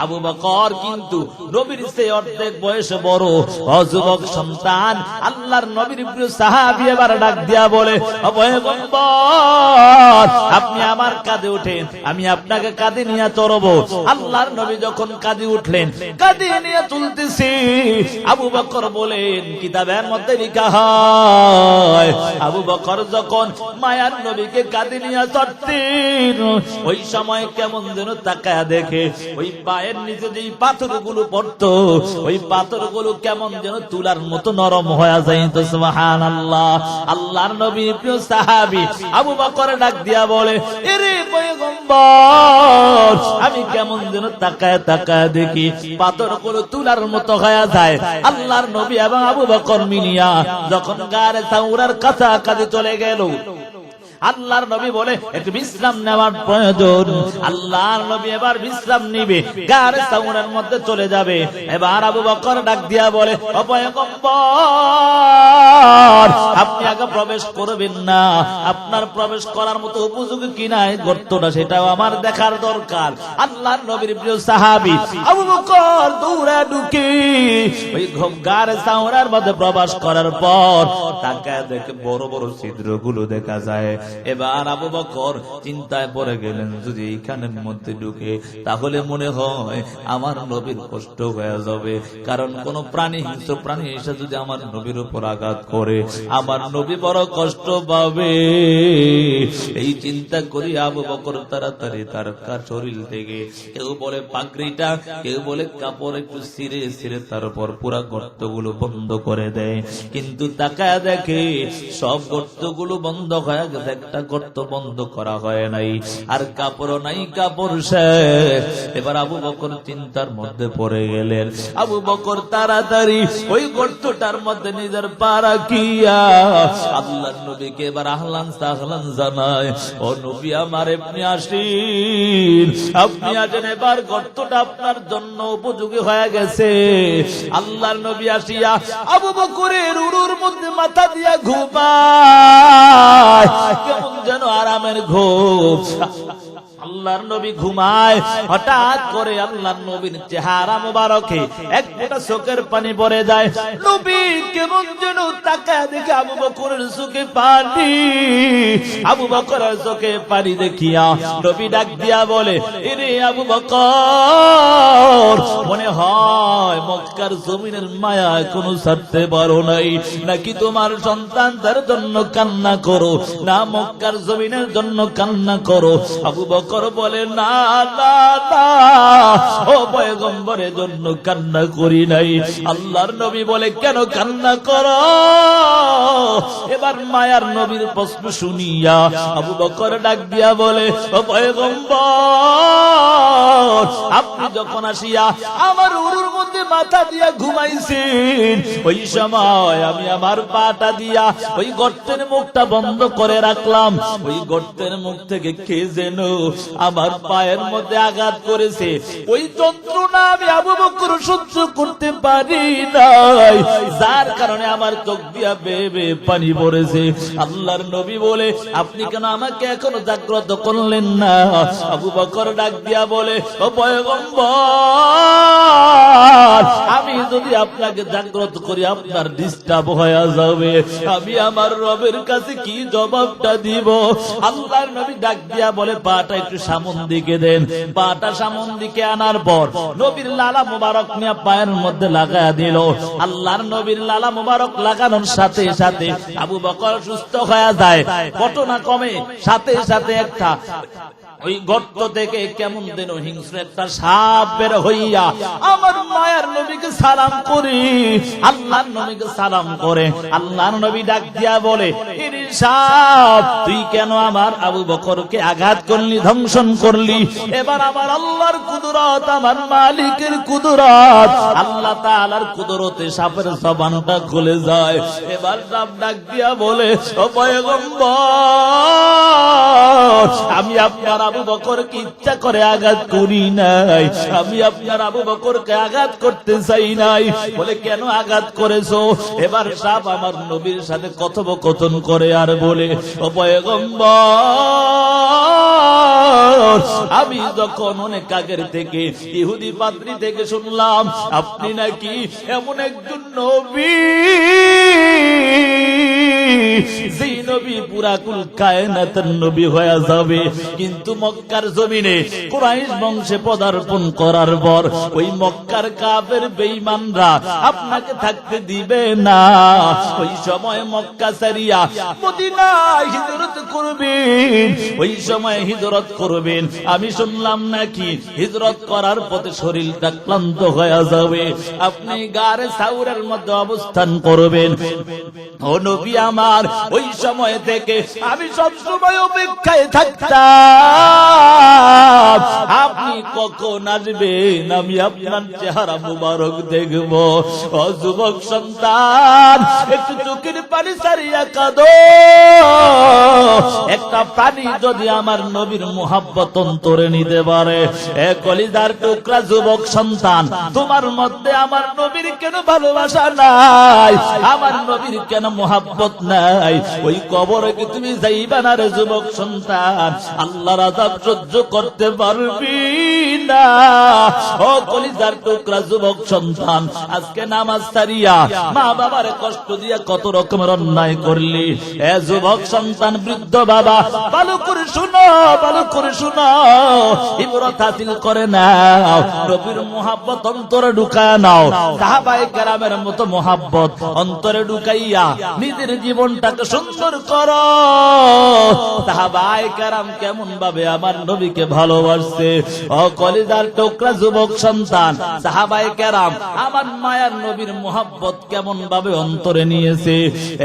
আবু বকর কিন্তু নবীর চেয়ে অর্ধেক বয়স বড়। ও যুবক সন্তান, আল্লাহর নবীর প্রিয় সাহাবী এবার ডাক দিয়া বলে, ও পয়গম্বর, আপনি আমার কাঁধে উঠেন, আমি আপনাকে কাঁধে নিয়ে চড়বো। আল্লাহর নবী যখন কাঁধে উঠলেন, কাঁধে নিয়ে চলতেছি, আবু বকর বলেন, কিতাবের মধ্যে লেখা হয় আবু বকর যখন মায়ার নবীকে কাঁধে নিয়ে চড়তেন, ওই সময় কেমন যেন তাকায়া দেখে ওই পায়ের নিচে যে পাথরগুলো পড়তো, ওই পাথরগুলো কেমন যেন তুলার মতো নরম হয়ে যাইত। সুবহানাল্লাহ। আল্লাহর নবীর প্রিয় সাহাবী আবু বকর ডাক দিয়া বলে, এরে পয়গম্বর, আমি কেমন যেন তাকায় তাকায় দেখি পাথরগুলো তুলার মতো হয়ে যায়। আল্লাহর নবী এবং আবু বকর মিলিয়া যখন গারে সাউরার কাছাকাছি চলে গেল, আল্লাহর নবী বলে একটু বিশ্রাম নেওয়ার প্রয়োজন। আল্লাহর নবী এবার বিশ্রাম নিবে, গারে সাউরের মধ্যে চলে যাবে। এবার আবু বকর ডাক দিয়া বলে, ও পয়গম্বর, আপনি আগে প্রবেশ করবেন না, আপনার প্রবেশ করার মতো উপযোগী কিনা এই গর্তটা সেটাও আমার দেখার দরকার। আল্লাহর নবীর প্রিয় সাহাবী আবু বকর দৌড়ে ঢুকে ওই গারে সাউরের মধ্যে প্রবেশ করার পর তাকায় দেখে বড় বড় ছিদ্রগুলো দেখা যায়। এবার আবু বকর চিন্তায় পড়ে গেলেন, যদি এইখানের মধ্যে ঢুকে তাহলে মনে হয় আমার নবীর কষ্ট হয়ে যাবে, কারণ কোন প্রাণী, হিংস্র প্রাণী এসে যদি আমার নবীর উপর আঘাত করে আমার নবী বড় কষ্ট পাবে। এই চিন্তা করি আবু বকর তাড়াতাড়ি তার শরীর থেকে কেউ বলে পাগড়িটা, কেউ বলে কাপড় একটু ছিঁড়ে ছিঁড়ে তার উপর পুরা গর্তগুলো বন্ধ করে দেয়। কিন্তু তাকায় দেখে সব গর্তগুলো বন্ধ হয়ে গেছে, একটা গর্ত বন্ধ করা হয় নাই, আর কাপড় নাই, কাপড় শেষ। এবার আবু বকর চিন্তার মধ্যে পড়ে গেলেন। আবু বকর তাড়াতাড়ি ওই গর্তটার মধ্যে নিজের পা রাখিয়া আল্লাহর নবীকে এবার আহলান সাহলান জানায়, ও নবী আমার, আপনি আসেন, আপনি আসেন, এবার গর্তটা আপনার জন্য উপযোগী হয়ে গেছে। আল্লাহর নবী আসিয়া আবু বকরের উরুর মধ্যে মাথা দিয়া ঘুমায়, কেমন যেন আরামের ঘুম। আল্লাহর নবী ঘুমায়, হঠাৎ করে আল্লাহর নবীর চেহারা মোবারকে এক ফোঁটা চোখের পানি পড়ে যায়। নবী কেমন যেন তাকায় দেখে আবু বকরের চোখে পানি। আবু বকরের চোখে পানি দেখিয়া নবী ডাক দিয়া বলে, এরে আবু বকর, মনে হয় মক্কার জমিনের মায়া এখনো ছাড়তে পারো নাই, নাকি তোমার সন্তানদের জন্য কান্না করো, না মক্কার জমিনের জন্য কান্না করো? আবু বকর বলে, না না না, ও পয়গম্বরের জন্য কান্না করি নাই। আল্লাহর নবী বলে, কেন কান্না করো? এবার মায়ার নবীর প্রশ্ন শুনিয়া আবু বকর ডাক দিয়া বলে, ও পয়গম্বর, আপনি যখন আসিয়া আমার উরুর মধ্যে মাথা দিয়া ঘুমাইছেন, ওই সময় আমি আমার পাটা দিয়া ওই গর্তের মুখটা বন্ধ করে রাখলাম। ওই গর্তের মুখ থেকে কে যেন আমার পায়ের মধ্যে আঘাত করেছে, ওই যন্ত্রণা আমি আবু বকর সহ্য করতে পারি নাই, যার কারণে আমার চোখ দিয়া বেয়ে বেয়ে পানি পড়েছে। আল্লাহর নবী বলে, আপনি কেন আমাকে এখনো জাগ্রত করলেন না? আবু বকর ডাক দিয়া বলে, ও পয়গম্বর, আমি যদি আপনাকে জাগ্রত করি আপনার ডিস্টার্ব হয়ে যাবে, আমি আমার রবের কাছে কি জবাবটা দিব? আল্লাহর নবী ডাক দিয়া বলে, পাটা একটু সামন দিকে দেন। পাটা সামন দিকে আনার পর নবীর লালা মুবারক নিয়ে পায়ের মধ্যে লাগায়া দিল। আল্লাহর নবীর লালা মুবারক লাগানোর সাথে সাথে আবু বকর সুস্থ হয়ে যায়, ঘটনা কমে। সাথে সাথে একটা ওই গর্ত থেকে কেমন যেন হিংস্র একটা সাপ বের হইয়া আমার মায়ের নবীকে সালাম করি। আল্লাহর নবীকে সালাম করে আল্লাহর নবী ডাক দিয়া বলে, এরে সাপ, তুই কেন আমার আবু বকরকে আঘাত করলি, ধ্বংসন করলি? এবার আমার আল্লাহর কুদরত, আমার মালিকের কুদরত, আল্লাহ তাআলার কুদরতে সাপের জবানটা খুলে যায়। এবার সাপ ডাক দিয়া বলে, ও পয়গম্বর, আমি আপনার আবু বকরকে ইচ্ছা করে আঘাত করি নাই, আমি আপনার আবু বকরকে আঘাত করতে চাই নাই। বলে, কেন আঘাত করেছো? এবার সাপ আমার নবীর সাথে কথোপকথন করে আর বলে, ও পয়গম্বর, আমি যখন অনেক আগের থেকে ইহুদি পাদ্রী থেকে শুনলাম আপনি নাকি এমন একজন নবী যে নবী পুরা কুল কায়নাতের নবী হয়ে যাবে, কিন্তু মক্কার জমিনে কুরাইশ বংশে পদার্পণ করার পর ওই মক্কার কাফের বেঈমানরা আপনাকে থাকতে দিবে না। ওই সময় মক্কা ছাড়িয়া মদিনায় হিজরত করবেন, ওই সময় হিজরত করবেন। আমি শুনলাম নাকি হিজরত করার পথে শরীরটা ক্লান্ত হয়ে যাবে, আপনি গারে সাউরের মধ্যে অবস্থান করবেন। ও নবী আমার, ওই সময় থেকে আমি সব সময় অপেক্ষায় থাকতাম আপনি কখন আসবেন আমি আপনার চেহারা মুবারক দেখব। ও যুবক সন্তান, একটু চোখের পানি ছাড়িয়া কাঁদো। একটা প্রাণী যদি আমার নবীর মুহাব্বত অন্তরে নিতে পারে, এ কলিজার টুকরা যুবক সন্তান, তোমার মধ্যে আমার নবীর কেন ভালোবাসা নাই, আমার নবীর কেন মুহাব্বত নাই? ওই কবরে কি তুমি যাইবা না রে যুবক সন্তান? আল্লাহর আযাব সহ্য করতে পারবি না। ও কলিজার টুকরা যুবক সন্তান, আজকে নামাজ ছাড়িয়া মা বাবার কষ্ট দিয়া কত রকমের অন্যায় করলি। এ যুবক সন্তান, বৃদ্ধ বাবা, ভালো করে শুনো, ভালো করে শুনো, ইবরত হাসিল করে নাও। নবীর মুহাব্বত অন্তরে ঢুকায় নাও। সাহাবায়ে কেরামের মতো মুহাব্বত অন্তরে ঢুকাইয়া নিজের জীবনটাকে সুন্দর করো। সাহাবায়ে কেরাম কেমন ভাবে আমার নবীকে ভালোবাসছে। ও কলিজার টুকরা যুবক সন্তান, সাহাবায়ে কেরাম আমার মায়ার নবীর মুহাব্বত কেমন ভাবে অন্তরে নিয়েছে।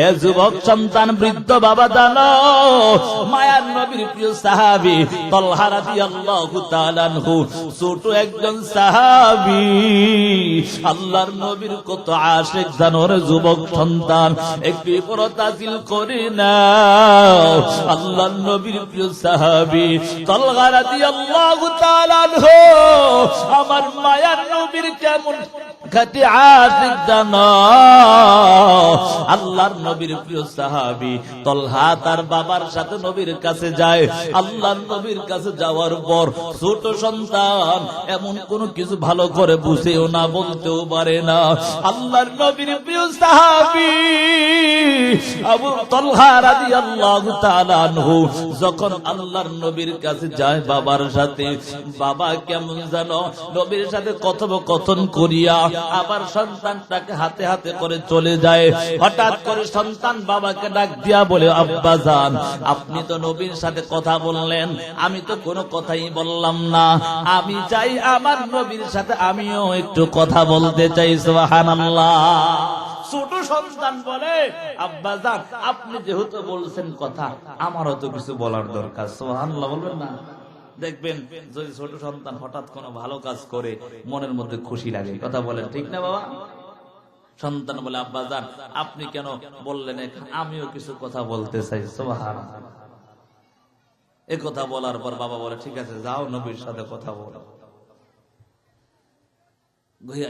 এ যুবক সন্তান, বৃদ্ধ বাবা, জানো মায়ার নবীর প্রিয় সাহাবী তালহা রাদিয়াল্লাহু তাআলা আনহু ছোট একজন সাহাবী, আল্লাহর নবীর কত আশিক জানো রে যুবক সন্তান। একটু ইবরত হাসিল করে নাও। আল্লাহর নবীর প্রিয় সাহাবী তালহা রাদিয়াল্লাহু তাআলা আনহু আমার মায়ার নবীর কেমন খাঁটি আশিক জানো। আল্লাহর নবীর প্রিয় সাহাবী তালহা তার বাবার সাথে নবীর কাছে যায়। আল্লাহর নবীর কাছে যাওয়ার পর ছোট সন্তান এমন কোন কিছু ভালো করে বুঝেও না, বলতেও পারে না। আল্লাহর নবীর প্রিয় সাহাবী আবু তালহা রাদিয়াল্লাহু তাআলা আনহু যখন আল্লাহর নবীর কাছে যায় বাবার সাথে, বাবা কেমন জানো নবীর সাথে কথোপকথন করিয়া আবার সন্তানটাকে হাতে হাতে করে চলে যায়। হঠাৎ করে সন্তান বাবাকে ডাক দিয়া বলে, আব্বা জান, আপনি তো নবীর সাথে কথা বললেন, আমি তো কোনো কথাই বললাম না। আমি চাই আমার নবীর সাথে আমিও একটু কথা বলতে চাই। সুবহানাল্লাহ। ছোট সন্তান বলে, আব্বা জান, আপনি যেহেতু বলছেন কথা, আমারও তো কিছু বলার দরকার। সুবহানাল্লাহ বলবেন না? দেখবেন যদি ছোট সন্তান হঠাৎ কোনো ভালো কাজ করে মনের মধ্যে খুশি লাগে। কথা বলেন, ঠিক না বাবা? সন্তান বলে, আব্বা জান, আপনি কেন বললেন, আমিও কিছু কথা বলতে চাই। সুবহানাল্লাহ। এই কথা বলার পর বাবা বলে, ঠিক আছে, যাও নবীর সাথে কথা বলো।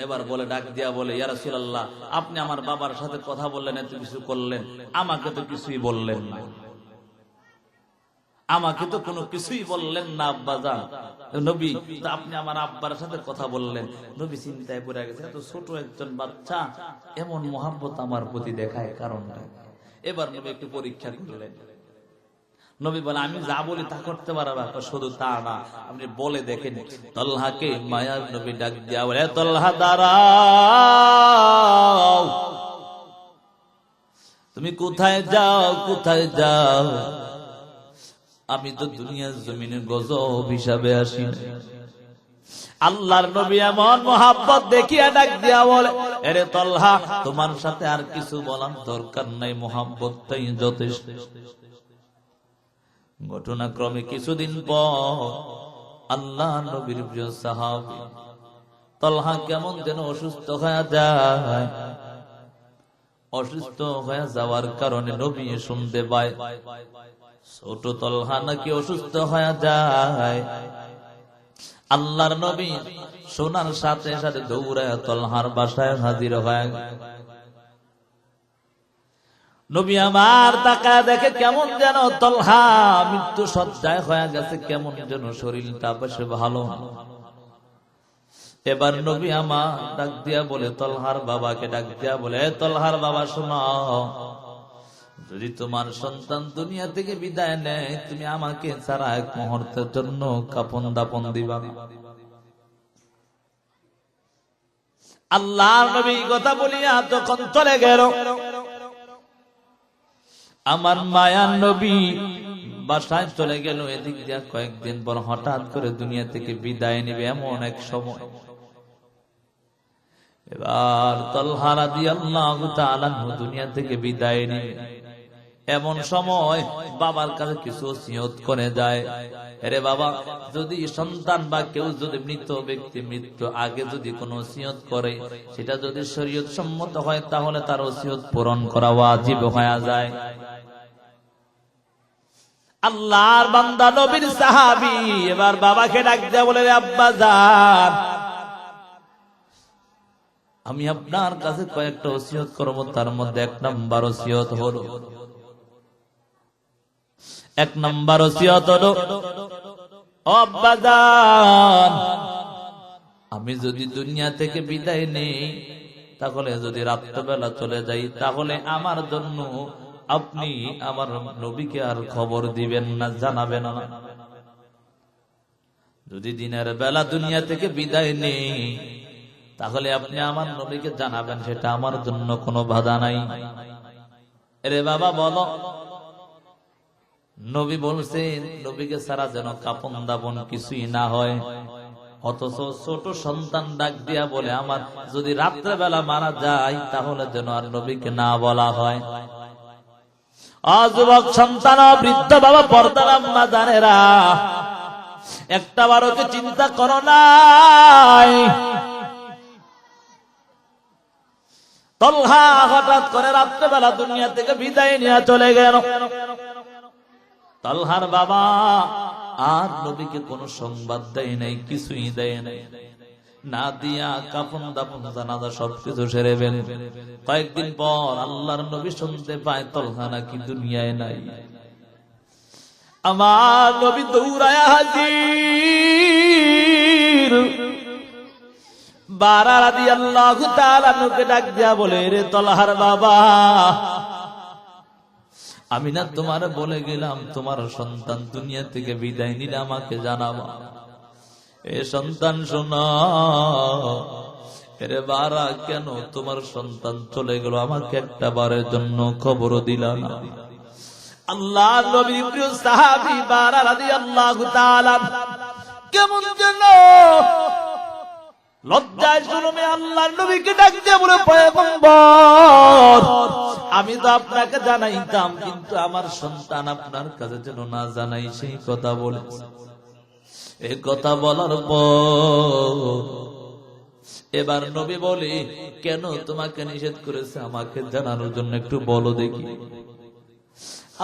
এবার বলে, ডাক দিয়া বলে, ইয়া রাসূলুল্লাহ, আপনি আমার বাবার সাথে কথা বললেন, এত কিছু করলেন, আমাকে তো কিছুই বললেন না, আমাকে তো কোনো কিছুই বললেন না আব্বা জান। নবী, আপনি আমার আব্বার সাথে কথা বললেন। নবী চিন্তায় পড়ে গেছে, এত ছোট একজন বাচ্চা এমন মুহাব্বত আমার প্রতি দেখায়, কারণটা। এবার নবী একটু পরীক্ষা করলেন। নবী বলে, আমি যা বলি তা করতে পারবা? শুধু তা না, আপনি বলে দেখেন। তালহাকে মায়ার নবী ডাক দিয়া বলে, তালহা দাঁড়াও, তুমি কোথায় যাও, কোথায় যাও? আমি তো দুনিয়ার জমিনে গজব হিসাবে আসি। আল্লাহর নবী এমন মুহাব্বত দেখিয়া ডাক দিয়া বলে, আরে তালহা, তোমার সাথে আর কিছু বলার দরকার নাই, মুহাব্বতটাই যথেষ্ট। ঘটনাক্রমে কিছুদিন পর আল্লাহ নবীর প্রিয় সাহাবী তালহা কেমন যেন অসুস্থ হয়ে যায়। অসুস্থ হয়ে যাওয়ার কারণে নবী শুনতে পায় ছোট তালহা নাকি অসুস্থ হয়ে যায়। আল্লাহর নবী শোনার সাথে সাথে দৌড়ায় তালহার বাসায় হাজির হয়। নবী আমার তাকায় দেখে কেমন যেন তালহা মৃত্যু শয্যায় হয়ে গেছে, কেমন যেন শরীরটা বেশ ভালো। এবার নবী আমার ডাক দিয়া বলে, তালহার বাবাকে ডাক দিয়া বলে, তালহার বাবা শোনো, যদি তোমার সন্তান দুনিয়া থেকে বিদায় নেয়, তুমি আমাকে ছাড়া এক মুহূর্তের জন্য কাফন দাফন দিবা। আল্লাহর নবী কথা বলিয়া তখন চলে গেল। আমার মায়ার নবী বাসায় চলে গেল। এদিক দিয়া কয়েকদিন পর হঠাৎ করে দুনিয়া থেকে বিদায় নেবে এমন এক সময়। এবার তালহা রাদিয়াল্লাহু তাআলা দুনিয়া থেকে বিদায় নেবে। এমন সময় বাবার কাছে কিছু ওসিয়ত করে যায়, আরে বাবা, যদি সন্তান বা কেউ যদি মৃত ব্যক্তি মৃত্যু আগে যদি কোনো ওসিয়ত করে, সেটা যদি শরীয়ত সম্মত হয়, তাহলে তার ওসিয়ত পূরণ করা ওয়াজিব হয়ে যায়। আল্লাহর বান্দা নবীর সাহাবী এবার বাবাকে ডাক দেয়া বলে, আব্বা জান, আমি আপনার কাছে কয়েকটা ওসিয়ত করব, তার মধ্যে 1 নাম্বার ওসিয়ত হলো, 1 নাম্বার ওসিয়ত হলো, ও আব্বা জান, আমি যদি দুনিয়া থেকে বিদায় নেই, তাহলে যদি রাত্রিবেলা চলে যাই, তাহলে আমার জন্য আপনি আমার নবীকে আর খবর দিবেন না, জানাবেন না। যদি দিনের বেলা দুনিয়া থেকে বিদায় নেই, তাহলে আপনি আমার নবীকে জানাবেন, সেটা আমার জন্য কোনো বাধা নাই। আরে বাবা বলো, নবী বলছেন নবীকে ছাড়া যেন কাপন দাপন কিছুই না হয়, অথচ ছোট সন্তান ডাক দিয়া বলে, আমার যদি রাত্রে বেলা মারা যায়, তাহলে যেন আর নবীকে না বলা হয়। যুবক সন্তান, বৃদ্ধ বাবা, পর্দার আম্মা জানেরা, একটা বারোকে চিন্তা করো নাই। তলহা হঠাৎ করে রাত্রেবেলা দুনিয়া থেকে বিদায় নিয়ে চলে গেল। তলহার বাবা আর নবীকে কোনো সংবাদ দেয় নাই, কিছুই দেয় নাই, না দিয়া কাফন দাফন জানাজা সবকিছু সেরে ফেলে। কয়েকদিন পর আল্লাহর নবী শুনতে পায় তলহা নাকি দুনিয়ায় নাই। আমার নবী দৌড়ায়া হাজির। বারা রাদিয়াল্লাহু তাআলা নবীকে ডাক দিয়া বলে, রে তলহার বাবা, আমি না তোমার বলে গেলাম তোমার সন্তান দুনিয়া থেকে বিদায় নিলে আমাকে জানাবা। এ সন্তান শোনা, এরে বারা, কেন তোমার সন্তান চলে গেল, আমাকে একটা বারের জন্য খবরও দিলা না। আল্লাহর নবীর প্রিয় সাহাবী বারা রাদিয়াল্লাহু তাআলা কেমন যেন লজ্জায় শরমে আল্লাহর নবীকে ডাক দিয়ে বলে, পয়গম্বর, আমি তো আপনাকে জানাইতাম, কিন্তু আমার সন্তান আপনার কাছে যেন না জানাই, সেই কথা বলে। এই কথা বলার পর এবার নবী বলে, কেন তোমাকে নিষেধ করেছে আমাকে জানানোর জন্য, একটু বলো দেখি।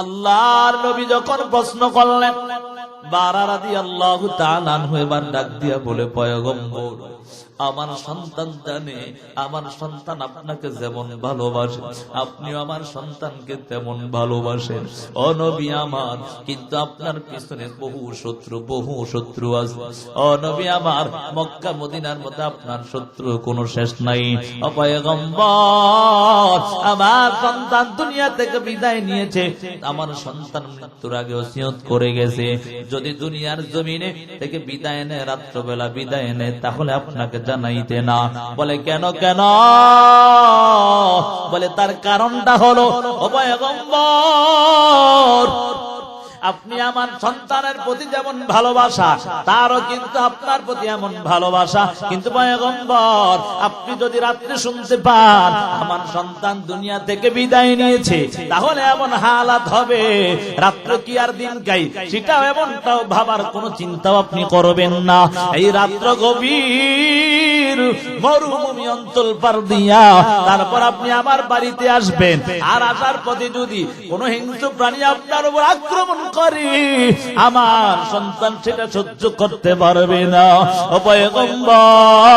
আল্লাহর নবী যখন প্রশ্ন করলেন, বারা রাদিয়াল্লাহু তাআলা আনহু এবার ডাক দিয়া বলে, পয়গম্বর, আমার সন্তান জানে আমার সন্তান আপনাকে যেমন ভালোবাসে, আপনিও আমার সন্তানকে তেমন ভালোবাসেন। ও নবী আমার, কিন্তু আপনার পিছনে বহু শত্রু আছে। ও নবী আমার, মক্কা মদিনার মধ্যে আপনার শত্রু কোনো শেষ নাই। ও পয়গম্বর, আমার সন্তান দুনিয়া থেকে বিদায় নিয়েছে, আমার সন্তান মৃত্যুর আগে ওসিয়ত করে গেছে, যদি দুনিয়ার জমিনে থেকে বিদায় নেয়, রাত্রবেলা বিদায় নেয়, তাহলে আপনাকে জানাইতে না। বলে, কেন কেন? বলে, তার কারণটা হলো, ও পয়গম্বর, আপনি আমার সন্তানের প্রতি যেমন ভালোবাসা, তারও কিন্তু আপনার প্রতি এমন ভালোবাসা। কিন্তু পয়গম্বর, আপনি যদি রাত্রে শুনতে পান আমার সন্তান দুনিয়া থেকে বিদায় নিয়েছে, তাহলে এমন হালাত হবে, রাত্রে কি আর দিন গাই, সেটাও এমনটাও ভাবার কোনো চিন্তাও আপনি করবেন না। এই রাত্র গভীর মরুভূমি অঞ্চল পার দিয়া তারপর আপনি আমার বাড়িতে আসবেন, আর আসার পথে যদি কোনো হিংস্র প্রাণী আপনার উপর আক্রমণ করে, আমার সন্তান সেটা সহ্য করতে পারবে না। ও পয়গম্বর,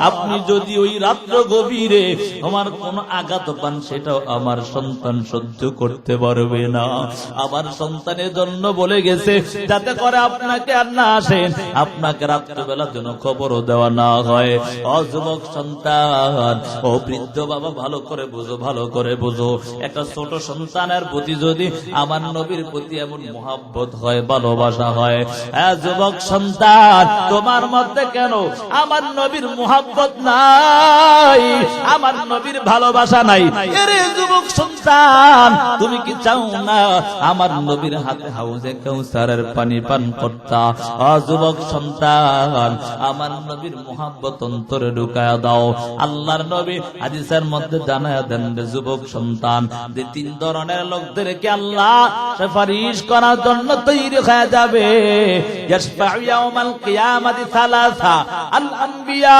আপনি যদি ওই রাত্র গভীরে আমার কোন আঘাত পান, সেটাও আমার সন্তান সহ্য করতে পারবে না। আমার সন্তানের জন্য বলে গেছে, যাতে করে আপনাকে আর না আসেন, আপনাকে রাত্রবেলা যেন খবরও দেওয়া না হয়। ও যুবক সন্তান, ও বৃদ্ধ বাবা, ভালো করে বুঝো, ভালো করে বুঝো। একটা ছোট সন্তানের প্রতি যদি আমার নবীর প্রতি এমন মহব্বত হয়, ভালোবাসা হয়, হ্যাঁ যুবক সন্তান, তোমার মধ্যে কেন আমার নবীর মহব্বত নাই, আমার নবীর ভালোবাসা নাই? এরে যুবক সন্তান, তুমি কি চাও না আমার নবীর হাতে হাউজে কাউসারের পানি পান করতা? যুবক সন্তান, আমার নবী নবীর মুহাব্বত অন্তরে ঢুকায়া দাও। আল্লাহর নবী হাদিসের মধ্যে জানায়া দেন যে যুবক সন্তান যে তিন ধরনের লোকদেরকে আল্লাহ সুপারিশ করার জন্য তৈরি হয়ে যাবে। ইয়াশফাউ ইয়াউমাল কিয়ামাতি সালাসা আল আম্বিয়া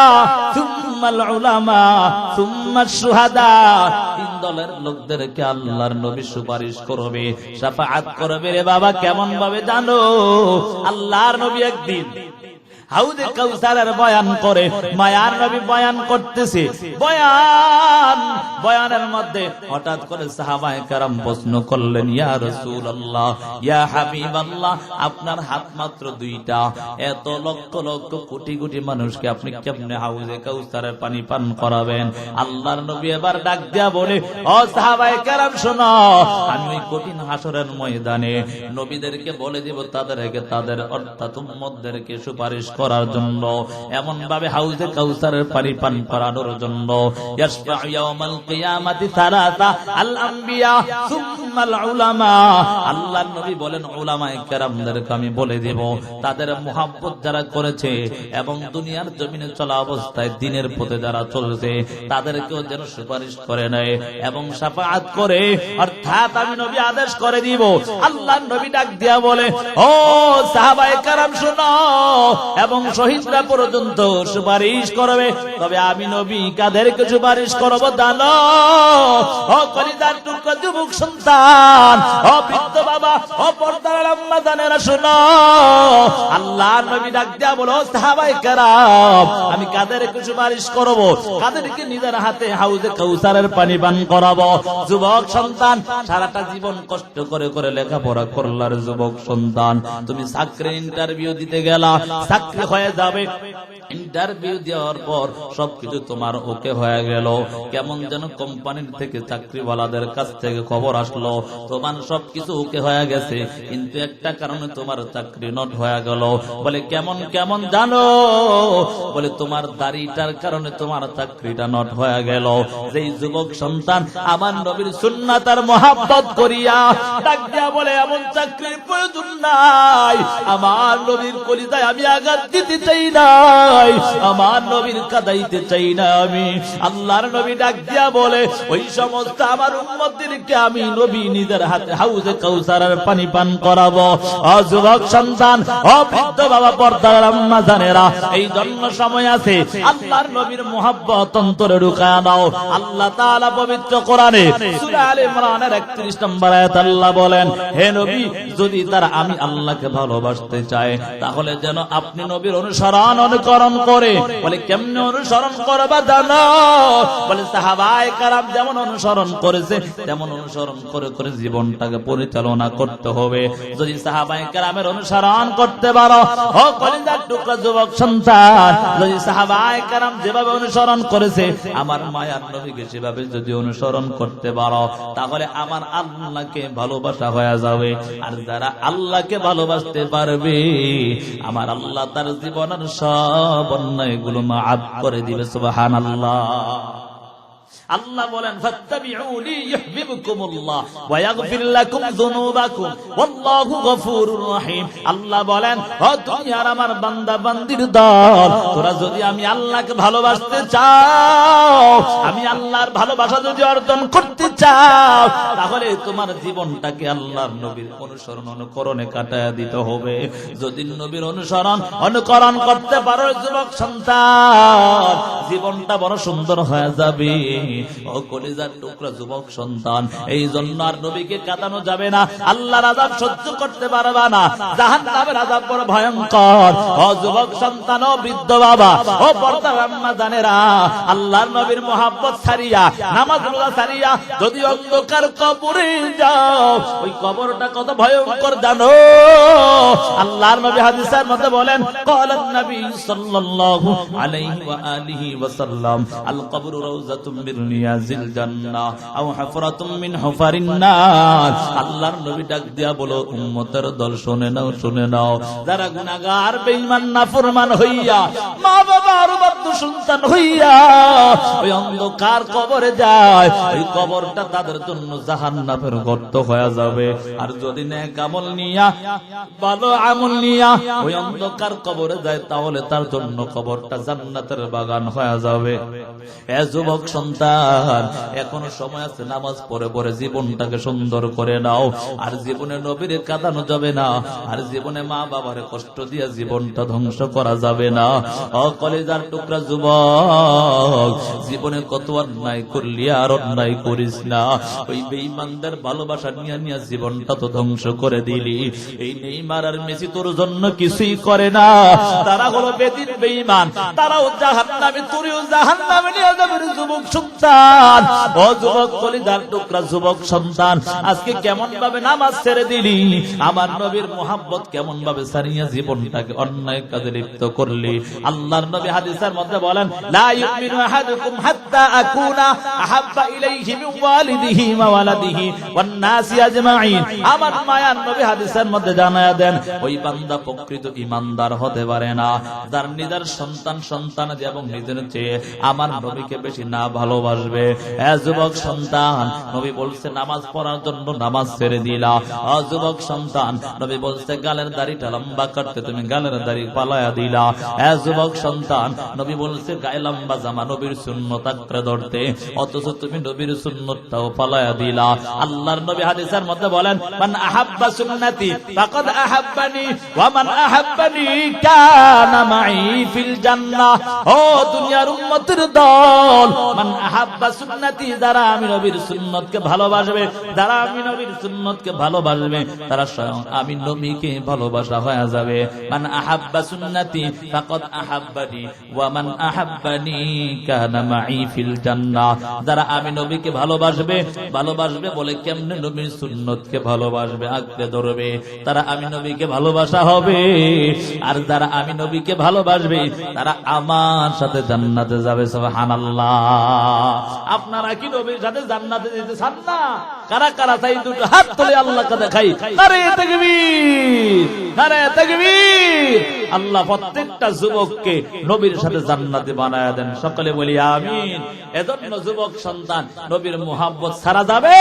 সুম্মাল উলামা সুম্মাশ শুহাদা। তিন দলের লোকদেরকে আল্লাহর নবী সুপারিশ করবে, শাফাআত করবে। রে বাবা কেমন ভাবে জানো? আল্লাহর নবী একদিন হাউজে কাউসারের বয়ান করে, মায়ার নবী বয়ান করতেছে। বয়ানের মধ্যে হঠাৎ করে সাহাবায়ে কেরাম প্রশ্ন করলেন, ইয়া রাসূলুল্লাহ, ইয়া হাবিবাল্লাহ, আপনার হাত মাত্র দুইটা, এত লক্ষ লক্ষ কোটি কোটি মানুষকে আপনি কেমনে হাউজে কাউসারের পানি পান করাবেন? আল্লাহর নবী এবার ডাক দিয়া বলে, ও সাহাবায়ে কেরাম শোনো, আমি ওই কঠিন হাসরের ময়দানে নবীদেরকে বলে দেব তাদেরকে তাদের অর্থাৎ উম্মতদেরকে সুপারিশ করার জন্য, এমন ভাবে হাউজে কাউসারের পানি পান করানোর জন্য। ইয়াশফাউ ইয়াউমাল কিয়ামাতি সালাসা আল আম্বিয়া সুম্মাল উলামা। আল্লাহর নবী বলেন উলামায়ে কেরামদেরকে আমি বলে দেব তাদের মুহাব্বত যারা করেছে এবং দুনিয়ার জমিনে চলা অবস্থায় দ্বীনের পথে যারা চলছে তাদেরকেও যেন সুপারিশ করে নেয় এবং শাফাআত করে, অর্থাৎ আমি নবী আদেশ করে দিব। আল্লাহর নবী ডাক দিয়া বলে, ও সাহাবায়ে কেরাম শুনো, এবং শহীদরা পর্যন্ত সুপারিশ করবে, তবে আমি নবী কাদেরকে সুপারিশ করব জানো? ও কলিজার টুকরা যুবক সন্তান, ও বৃদ্ধ বাবা, ও পর্দার আম্মা জানেরা শুনো, আল্লাহর নবী ডাক দিয়া বলো, সাহাবায়ে কেরাম আমি কাদেরকে সুপারিশ করব? কাদেরকে নিজের হাতে হাউজে কাউসারের পানি পান করাবো? যুবক সন্তান, সারাটা জীবন কষ্ট করে করে লেখাপড়া করলার যুবক সন্তান, তুমি চাকরি ইন্টারভিউ দিতে গেলা, চাকরি হয়ে যাবে, ইন্টারভিউ দেওয়ার পর সবকিছু তোমার ওকে হয়ে গেল, কেমন যেন কোম্পানির থেকে চাকরিওয়ালাদের কাছ থেকে খবর আসলো তোমার সবকিছু ওকে হয়ে গেছে, কিন্তু একটা কারণে তোমার চাকরি নট হয়ে গেল। বলে কেমন কেমন জানো? বলে তোমার দাড়িটার কারণে তোমার চাকরিটা নট হয়ে গেল। যেই যুবক সন্তান আমার নবীর সুন্নাত আর মুহাব্বত করিয়া ডাক দিয়া বলে, এমন চাকরির প্রয়োজন নাই, আমার নবীর কলিজায় আমি আঘাত দিতে চাই না, আমার নবীর কাদাইতে চাই না আমি। আল্লাহর নবী ডাক দিয়া বলে, ওই সমস্ত আমার উম্মতদেরকে আমি নবী নিজের হাতে হাউজে কাউসারের পানি পান করাবো। ও যুবক সন্তান, ও বৃদ্ধ বাবা, পর্দার আম্মা জানেরা, এই জন্য সময় আছে, আল্লাহর নবীর মুহাব্বত অন্তরে ঢুকায়া দাও। আল্লাহ তাআলা পবিত্র কোরআনে সূরা আলে ইমরানের 31 নম্বর আয়াত আল্লাহ বলেন, হে নবী, যদি তারা আমি আল্লাহকে ভালোবাসতে চায় তাহলে যেন আপনি নবীর অনুসরণ অনুকরণ করে। বলে কেমনে অনুসরণ করবা জানো? বলে সাহাবায়ে কেরাম যেমন অনুসরণ করেছে তেমন অনুসরণ করে করে জীবনটাকে পরিচালনা করতে হবে। যদি সাহাবায়ে কেরামের অনুসরণ করতে পারো, ও কলিজার টুকরা যুবক সন্তান, যদি সাহাবায়ে কেরাম যেভাবে অনুসরণ করেছে আমার মায়ার নবীকে সেভাবে যদি অনুসরণ করতে পারো, তাহলে আমার আল্লাহকে ভালোবাসা হয়ে যাবে। আর যারা আল্লাহকে ভালোবাসতে পারবে আমার আল্লাহ তার জীবনের সব অন্যায়গুলো মাফ করে দিবে। সুবহানাল্লাহ। আল্লাহ বলেন, ফাত্তাবিউনি ইউহিব্বুকুমুল্লাহ ওয়া ইয়াগফির লাকুম যুনুবাকুম ওয়াল্লাহু গফুরুর রহিম। আল্লাহ বলেন, ও দুনিয়ার আমার বান্দা বান্দির দল, তোরা যদি আমি আল্লাহকে ভালোবাসতে চাও, আমি আল্লাহর ভালোবাসা যদি অর্জন করতে চাও, তাহলে তোমার জীবনটাকে আল্লাহর নবীর অনুসরণ অনুকরণে কাটায়া দিতে হবে। যদি নবীর অনুসরণ অনুকরণ করতে পারো যুবক সন্তান, জীবনটা বড় সুন্দর হয়ে যাবে। ও কলিজার টুকরা যুবক সন্তান, এই জন্য আর নবীকে কাঁদানো যাবে না, আল্লাহর আযাব সহ্য করতে পারবা না, জাহান্নামের আযাব বড় ভয়ঙ্কর। ও যুবক সন্তান, ও বৃদ্ধ বাবা, ও পর্দার আম্মা জানেরা, আল্লাহর নবীর মুহাব্বত ছাড়িয়া, নামাজ রোজা ছাড়িয়া যদি অন্ধকার কবরে যাও, ওই কবরটা কত ভয়ঙ্কর জানো? আল্লাহর নবী হাদিসের মধ্যে বলেন, ক্বালান নবী সাল্লাল্লাহু আলাইহি ওয়া আলিহি ওয়াসাল্লাম, আল কবরু রাউযাতুম মিন রিয়াজিল জান্নাহ আও হুফরাতুম মিন হুফারিন নার। আল্লাহর নবী ডাক দিয়া বলো, উম্মতের দল শুনে নাও, শুনে নাও, যারা গুনাহগার বেঈমান নাফরমান হইয়া মা বাবার বাধ্য সন্তান হইয়া ওই অন্ধকার কবরে যায়, ওই কবরটা তাদের জন্য জাহান্নামের গর্ত হয়ে যাবে। আর যদি নেক আমল নিয়া, ভালো আমল নিয়া ওই অন্ধকার কবরে যায়, তাহলে তার জন্য কবরটা জান্নাতের বাগান হয়ে যাবে। এ যুবক সন্তান, এখনো সময় আছে, নামাজ পড়ে পড়ে জীবনটাকে সুন্দর করে নাও। আর জীবনে নবীর কাঁদানো যাবে না, আর জীবনে মা বাবার কষ্ট দিয়ে জীবনটা ধ্বংস করা যাবে না। ও কলিজার টুকরা যুবক, জীবনে কত অন্যায় করলি আর অন্যায় করিস না। ওই বেঈমানদের ভালোবাসা নিয়ে নিয়ে জীবনটা তো ধ্বংস করে দিলি। এই নেইমার আর মেসি তোর জন্য কিছুই করে না, তারা হলো বেদিন বেঈমান, তারাও জাহান্নামে, তুইও জাহান্নামে নিয়ে যাবে যুবক সন্তান। ও যুবক কলিজার টুকরা যুবক সন্তান, আজকে কেমন ভাবে নামাজ ছেড়ে দিলি, আমার নবীর মোহাব্বত কেমন ভাবে ছাড়িয়ে জীবনটাকে অন্যায় কাজে লিপ্ত করলি। আল্লাহর নবী হাদিসের মধ্যে বলেন, লা ইউমিনু আহাদুকুম হাত্তা আকুনা আহাব্বা ইলাইহি মিন ওয়ালিদিহি ওয়া ওয়ালাদিহি ওয়ান নাসি আজমাইন। আমার মায়ার নবী হাদিসের মধ্যে জানায়া দেন, ওই বান্দা প্রকৃত ঈমানদার হতে পারে না যার নিজের সন্তান, সন্তান এবং নিজের চেয়ে আমার নবীকে বেশি না ভালোবাসবে। এ যুবক সন্তান, নবী বলছে নামাজ পড়ার জন্য নামাজ ছেড়ে দিলা। ও যুবক সন্তান, নবী বলছে গালের দাড়িটা লম্বা করতে তুমি গালের দাড়ি পালায়া দিলা। এ যুবক সন্তান, নবী বলছে গায়ে লম্বা জামা নবীর সুন্নত আঁকড়ে ধরতে, অথচ তুমি নবীর সুন্নতটাও পালায়া দিলা। আল্লাহর নবী হাদিসের মধ্যে বলেন, মান আহাব্বা সুন্নতি ফাকাদ আহাব্বানি ওয়া মান আহাব্বানি কানা মাই ফিল জান্নাহ। ও দুনিয়ার উম্মতের দল, মান আহাব্বা সুন্নতি, যারা আমি নবীর সুন্নতকে ভালোবাসবে, যারা আমি নবীর সুন্নতকে ভালোবাসবে, তারা স্বয়ং আমি নবীকে ভালোবাসা হয়ে যাবে। মান আহাব্বা সুন্নতি ফাকাদ আহাব্বানি ওয়া মান আহাব্বানি কানা মাই ফিল জান্নাহ। যারা আমি নবীকে ভালোবাসবে, ভালোবাসবে বলে কেমনে নবীর সুন্নতকে ভালোবাসবে, আঁকড়ে ধরবে, তারা আমি নবীকে ভালোবাসা হবে। আর যারা আমি নবীকে ভালোবাসবে, তারা আমার সাথে জান্নাতে যাবে। সুবহানাল্লাহ। আপনারা কি নবীর সাথে জান্নাতে যেতে চান না? কারা কারা চাই দুটো হাত তুলে আল্লাহকে দেখাই। নারে তাকবীর, নারে তাকবীর। আল্লাহ প্রত্যেকটা যুবককে নবীর সাথে জান্নাতে বানায়া দেন, সকলে বলি আমিন। এজন্য যুবক সন্তান, নবীর মুহাব্বত ছাড়া যাবে?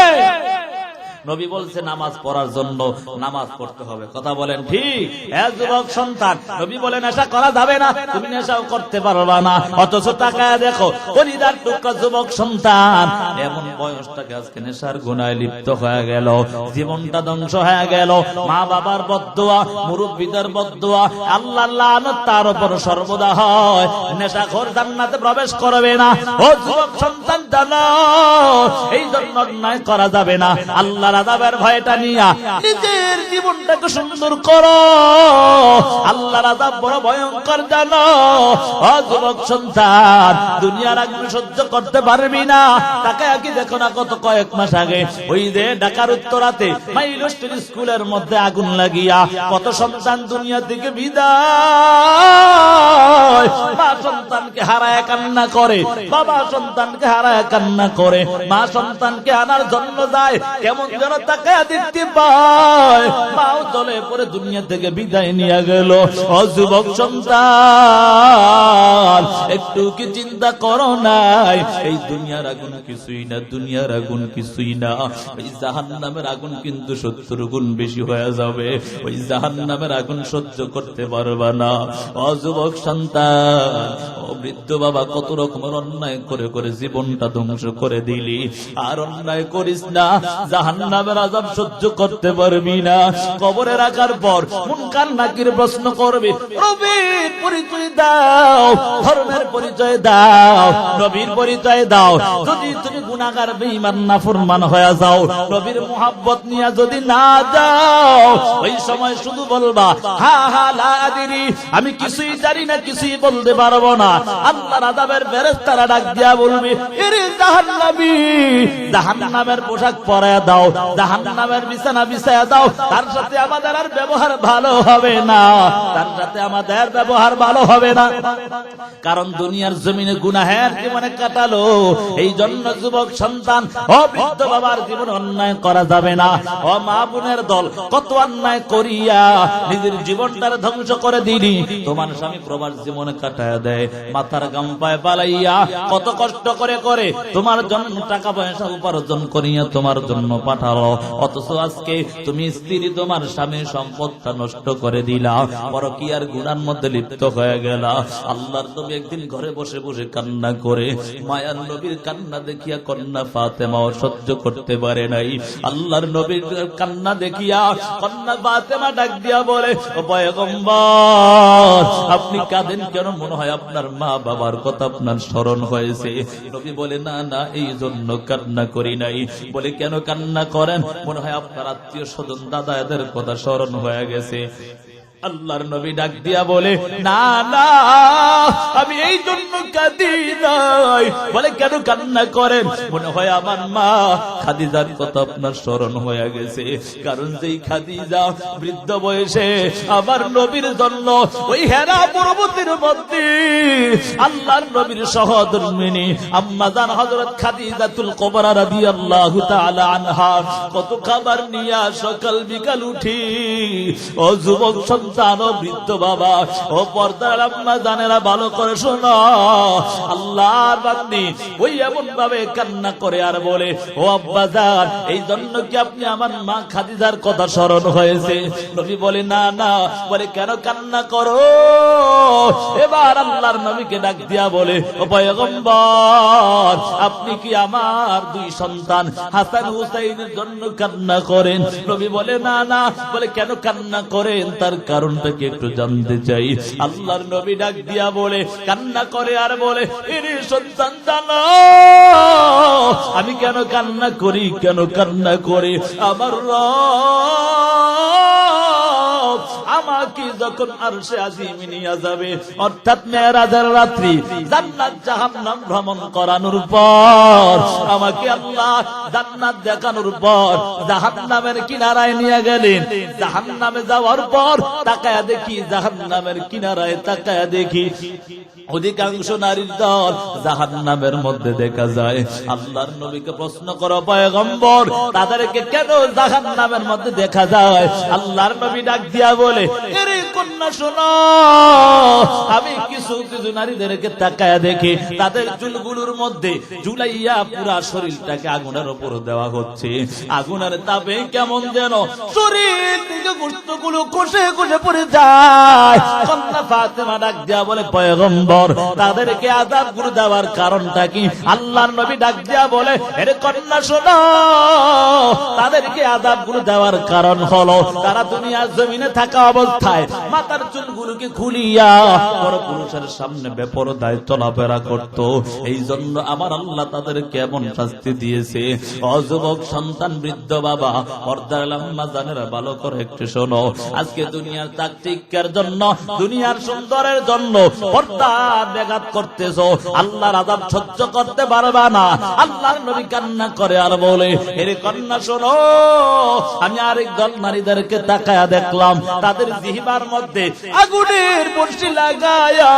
নবী বলছে নামাজ পড়ার জন্য নামাজ পড়তে হবে, কথা বলেন ঠিক? হ্যাঁ যুবক সন্তান, নবী বলে নেশা করা যাবে না, তুমি নেশাও করতে পারবা না। অথচ তাকায় দেখো কলিজার টুকরা যুবক সন্তান, এমন বয়সটাকে আজকে নেশার গুনায় লিপ্ত হয়ে গেল, জীবনটা ধ্বংস হয়ে গেল। মা বাবার বদদোয়া, মুরব্বিদের বদদোয়া, আল্লাহর লানত তার উপর সর্বদা হয়। নেশাখোর জান্নাতে প্রবেশ করবে না। ও যুবক সন্তান জানো, এই জন্য অন্যায় করা যাবে না। আল্লাহ আযাবের ভয়টা নিয়া নিজের জীবনটাকে সুন্দর করো। আল্লাহর আযাব বড় ভয়ঙ্কর জানো। ও যুবক সন্তান, দুনিয়ার আগুন সহ্য করতে পারবি না। তাকে কি দেখো না, কত কয়েক মাস আগে ওই যে ঢাকার উত্তরাতে মাইলস্টের স্কুলের মধ্যে আগুন লাগিয়া কত সন্তান দুনিয়া থেকে বিদায়। মা সন্তানকে হারায় কান্না করে, বাবা সন্তানকে হারায় কান্না করে, মা সন্তানকে আনার জন্য যায়, কেমন যেন তাকে দেখতে পায়, মাও চলে পরে দুনিয়া থেকে বিদায় নিয়ে গেল। ও যুবক সন্তান, একটু কি চিন্তা করো নাই, এই দুনিয়ার আগুন কিছুই না, দুনিয়ার আগুন কিছুই না। ওই জাহান্নামের আগুন কিন্তু 70 গুণ বেশি হয়ে যাবে। ওই জাহান্নামের আগুন সহ্য করতে পারবা না। ও যুবক সন্তান, ও বৃদ্ধ বাবা, কত রকমের অন্যায় করে করে জীবনটা ধ্বংস করে দিলি। আর অন্যায় করিস না, জাহান্নামের আযাব সহ্য করতে পারবি না। কবরে রাখার পর মুনকার নাকির প্রশ্ন করবে, নবীর পরিচয় দাও, ধর্মের পরিচয় দাও, নবীর পরিচয় দাও। যদি তুমি গুনাহগার বেঈমান নাফরমান হয়ে যাও, নবীর মুহাব্বত নিয়ে যদি না যাও, ওই সময় শুধু বলবা হা হা লা আদিরি, আমি কিছুই জানি না, কিছুই বলতে পারবো না। আল্লাহর আযাবের ফেরেশতারা ডাক দিয়া বলবে, এরে জাহান্নামী, জাহান্নামের পোশাক পরায়া দাও, জাহান্নামের বিছানা বিছায়া দাও, তার সাথে আমাদের আর ব্যবহার ভালো হবে না, তার সাথে আমাদের ব্যবহার ভালো হবে না। কারণ দুনিয়ার জমিনে গুনাহের জীবনে কাটালো, এই জন্য যুবক সন্তান ও বৃদ্ধ বাবার জীবনে অন্যায় করা যাবে না। ও মা বোনের দল, কত অন্যায় করিয়া নিজের জীবনটার ধ্বংস করে দিলি। তোমার স্বামী প্রবাস জীবনে কাটায় দেয়, মাথার গাম পায়ে পালাইয়া কত কষ্ট করে করে তোমার জন্য টাকা পয়সা উপার্জন করিয়া তোমার জন্য পাঠালো, অথচ আজকে তুমি স্ত্রী তোমার স্বামীর সম্পদটা নষ্ট করে দিলা, পরকীয়ার গুনার মধ্যে লিপ্ত হয়ে গেলা। আল্লাহর নবী একদিন ঘরে বসে বসে কান্না করে, মায়ার নবীর কান্না দেখিয়া কন্যা ফাতেমাও সহ্য করতে পারে নাই। আল্লাহর নবীর কান্না দেখিয়া কন্যা ফাতেমা ডাক দিয়া বলে, ও পয়গম্বর, আপনি কাঁদেন কেন? মনে হয় আপনার মা বাবার কথা আপনার স্মরণ হয়েছে। নবী বলে, না না, এই জন্য কান্না করি নাই। বলে, কেন কান্না করেন? মনে হয় আপনার আত্মীয় স্বজন দাদা এদের কথা স্মরণ হয়ে গেছে। আল্লাহর নবী ডাক দিয়া বলে, না না, আমি এই জন্য কাঁদি নাই। বলে, কেন কান্না করেন? মনে হয় আমার মা খাদিজার কথা আপনার স্মরণ হয়ে গেছে। কারণ যেই খাদিজা বৃদ্ধ বয়সে আমার নবীর জন্য ওই হেরা পর্বতের মধ্যে আল্লাহর নবীর সহধর্মিণী আম্মা জান হযরত খাদিজাতুল কুবরা রাদিয়াল্লাহু তাআলা আনহা কত খাবার নিয়া সকাল বিকাল উঠি, ও যুবক সন্তান ও বৃদ্ধ বাবা ও পর্দার আম্মা জানেরা ভালো করে শোনো, আল্লাহর বান্দি ওই এমন ভাবে কান্না করে আর বলে, ও আব্বা জান, এই জন্য কি আপনি আমার মা খাদিজার কথা স্মরণ হয়েছে? নবী বলে, না না। বলে, কেন কান্না করো? এবার আল্লাহর নবীকে ডাক দিয়া বলে, ও পয়গম্বর, আপনি কি আমার দুই সন্তান হাসান হুসাইনের জন্য কান্না করেন? নবী বলে, না না। বলে, কেন কান্না করেন? তার কারণটা কি একটু জানতে চাই। আল্লাহর নবী ডাক দিয়া বলে, কান্না করে আর বলে, এরে সন্তান জানো আমি কেন কান্না করি? কেন কান্না করি? আমার আমাকে যখন আরশে আজিমে নিয়ে যাবে, অর্থাৎ মেরাজের রাত্রি জান্নাত জাহান্নাম ভ্রমণ করানোর পর, আমাকে আল্লাহ জান্নাত দেখানোর পর জাহান্নামের কিনারায় নিয়ে গেলেন। জাহান্নামে যাওয়ার পর তাকায়া দেখি, জাহান্নামের কিনারায় তাকায়া দেখি অধিকাংশ নারীর দল জাহান্নামের মধ্যে দেখা যায়। আল্লাহর নবীকে প্রশ্ন করো, পয়গম্বর, তাদেরকে কেন জাহান্নামের মধ্যে দেখা যায়? আল্লাহর নবী ডাক দিয়া বলে, এরে কন্যা শোনো, আমি কিছু কিছু নারীদেরকে তাকায়া দেখি, তাদের চুলগুলোর মধ্যে ঝুলাইয়া পুরা শরীরটাকে আগুনের উপর দেওয়া হচ্ছে। আগুনের তাপে কেমন যেন শরীর থেকে গোশতগুলো কষে কষে পড়ে যায়। কন্যা ফাতেমা ডাক দিয়া বলে, পয়গম্বর, তাদেরকে আযাব গুলো দেওয়ার কারণটা কি? আল্লাহর নবী ডাক দিয়া বলে, এরে কন্যা শোনো, তাদেরকে আযাব গুলো দেওয়ার কারণ হলো তারা দুনিয়ার জমিনে থাকা অবস্থায় মাথার চুলগুলোকে খুলিয়া পরপুরুষের সামনে বেপরদায় চলাফেরা করত। এই জন্য আমার আল্লাহ তাদেরকে এমন শাস্তি দিয়েছে। অযুবক সন্তান, বৃদ্ধ বাবা, পর্দার আম্মা জানেরা ভালো করে একটু শোনো। আজকে দুনিয়ার চাকচিক্যের জন্য, দুনিয়ার সুন্দরের জন্য পর্দা ব্যাঘাত করতেছো, আল্লাহর আযাব সহ্য করতে পারবা না। আল্লাহর নবী কান্না করে আর বলে, এরে কন্যা শোনো, আমি আরেক দল নারীদেরকে তাকায়া দেখলাম, তাদের জিহ্বার মধ্যে আগুনের বর্ষি লাগায়া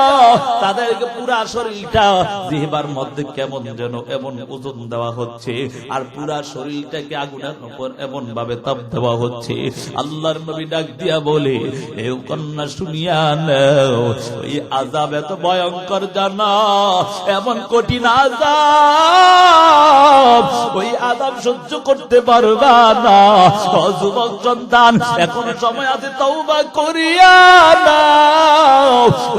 তাদেরকে পুরা শরীরটা জিহ্বার মধ্যে কেমন যেন এমন ওজন দেওয়া হচ্ছে, আর পুরা শরীরটাকে আগুনের উপর এমন ভাবে তাপ দেওয়া হচ্ছে। আল্লাহর নবী ডাক দিয়া বলে, এ কন্যা শুনিয়া নাও, ওই আযাব এত ভয়ঙ্কর জানা, এমন কঠিন আযাব, ওই আযাব সহ্য করতে পারবা না। যুবক সন্তান, এখন সময় আছে তওবা করিয়া নাও,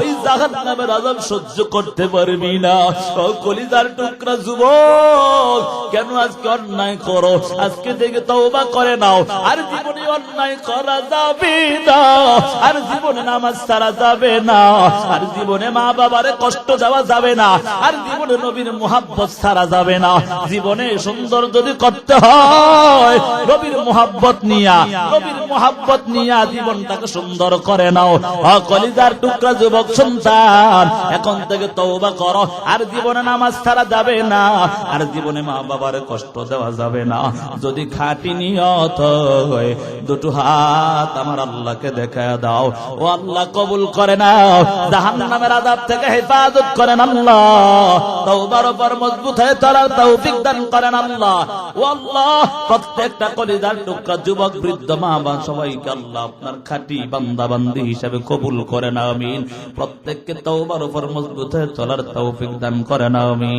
ওই জাহান্নাম জাহান্নামের আযাব সহ্য করতে পারবি না। ও কলিজার টুকরা যুবক, কেন আজকে অন্যায় করো? আজকে থেকে তওবা করে নাও, আর জীবনে অন্যায় করা যাবে না, আর জীবনে নামাজ ছাড়া যাবে না, আর জীবনে মা বাবারে কষ্ট দেওয়া যাবে না, আর জীবনে নবীর মুহাব্বত ছাড়া যাবে না। জীবনে সুন্দর যদি করতে হয়, নবীর মুহাব্বত নিয়া জীবনটাকে সুন্দর করে নাও। কলিজার টুকরা যুবক সন্তান, এখন থেকে তওবা করো, আর জীবনে নামাজ ছাড়া যাবে না, আর জীবনে মা বাবার কষ্ট দেওয়া যাবে না। যদি খাঁটি নিয়ত হয়, দুটো হাত আমার আল্লাহকে দেখায় দাও। ও আল্লাহ কবুল করে নাও, জাহান্নামের আযাব থেকে হেফাজত করেন আল্লাহ, তওবার উপর মজবুত হয়ে চলার তৌফিক দান করেন আল্লাহ। ও আল্লাহ, প্রত্যেকটা কলিজার টুকরা যুবক, বৃদ্ধ, মা বাবা সবাইকে আল্লাহ আপনার খাঁটি বান্দা বান্দি হিসেবে কবুল করেন, আমিন। প্রত্যেককে তওবার উপর মজবুত হয়ে চলার তৌফিক দান করেন, আমিন।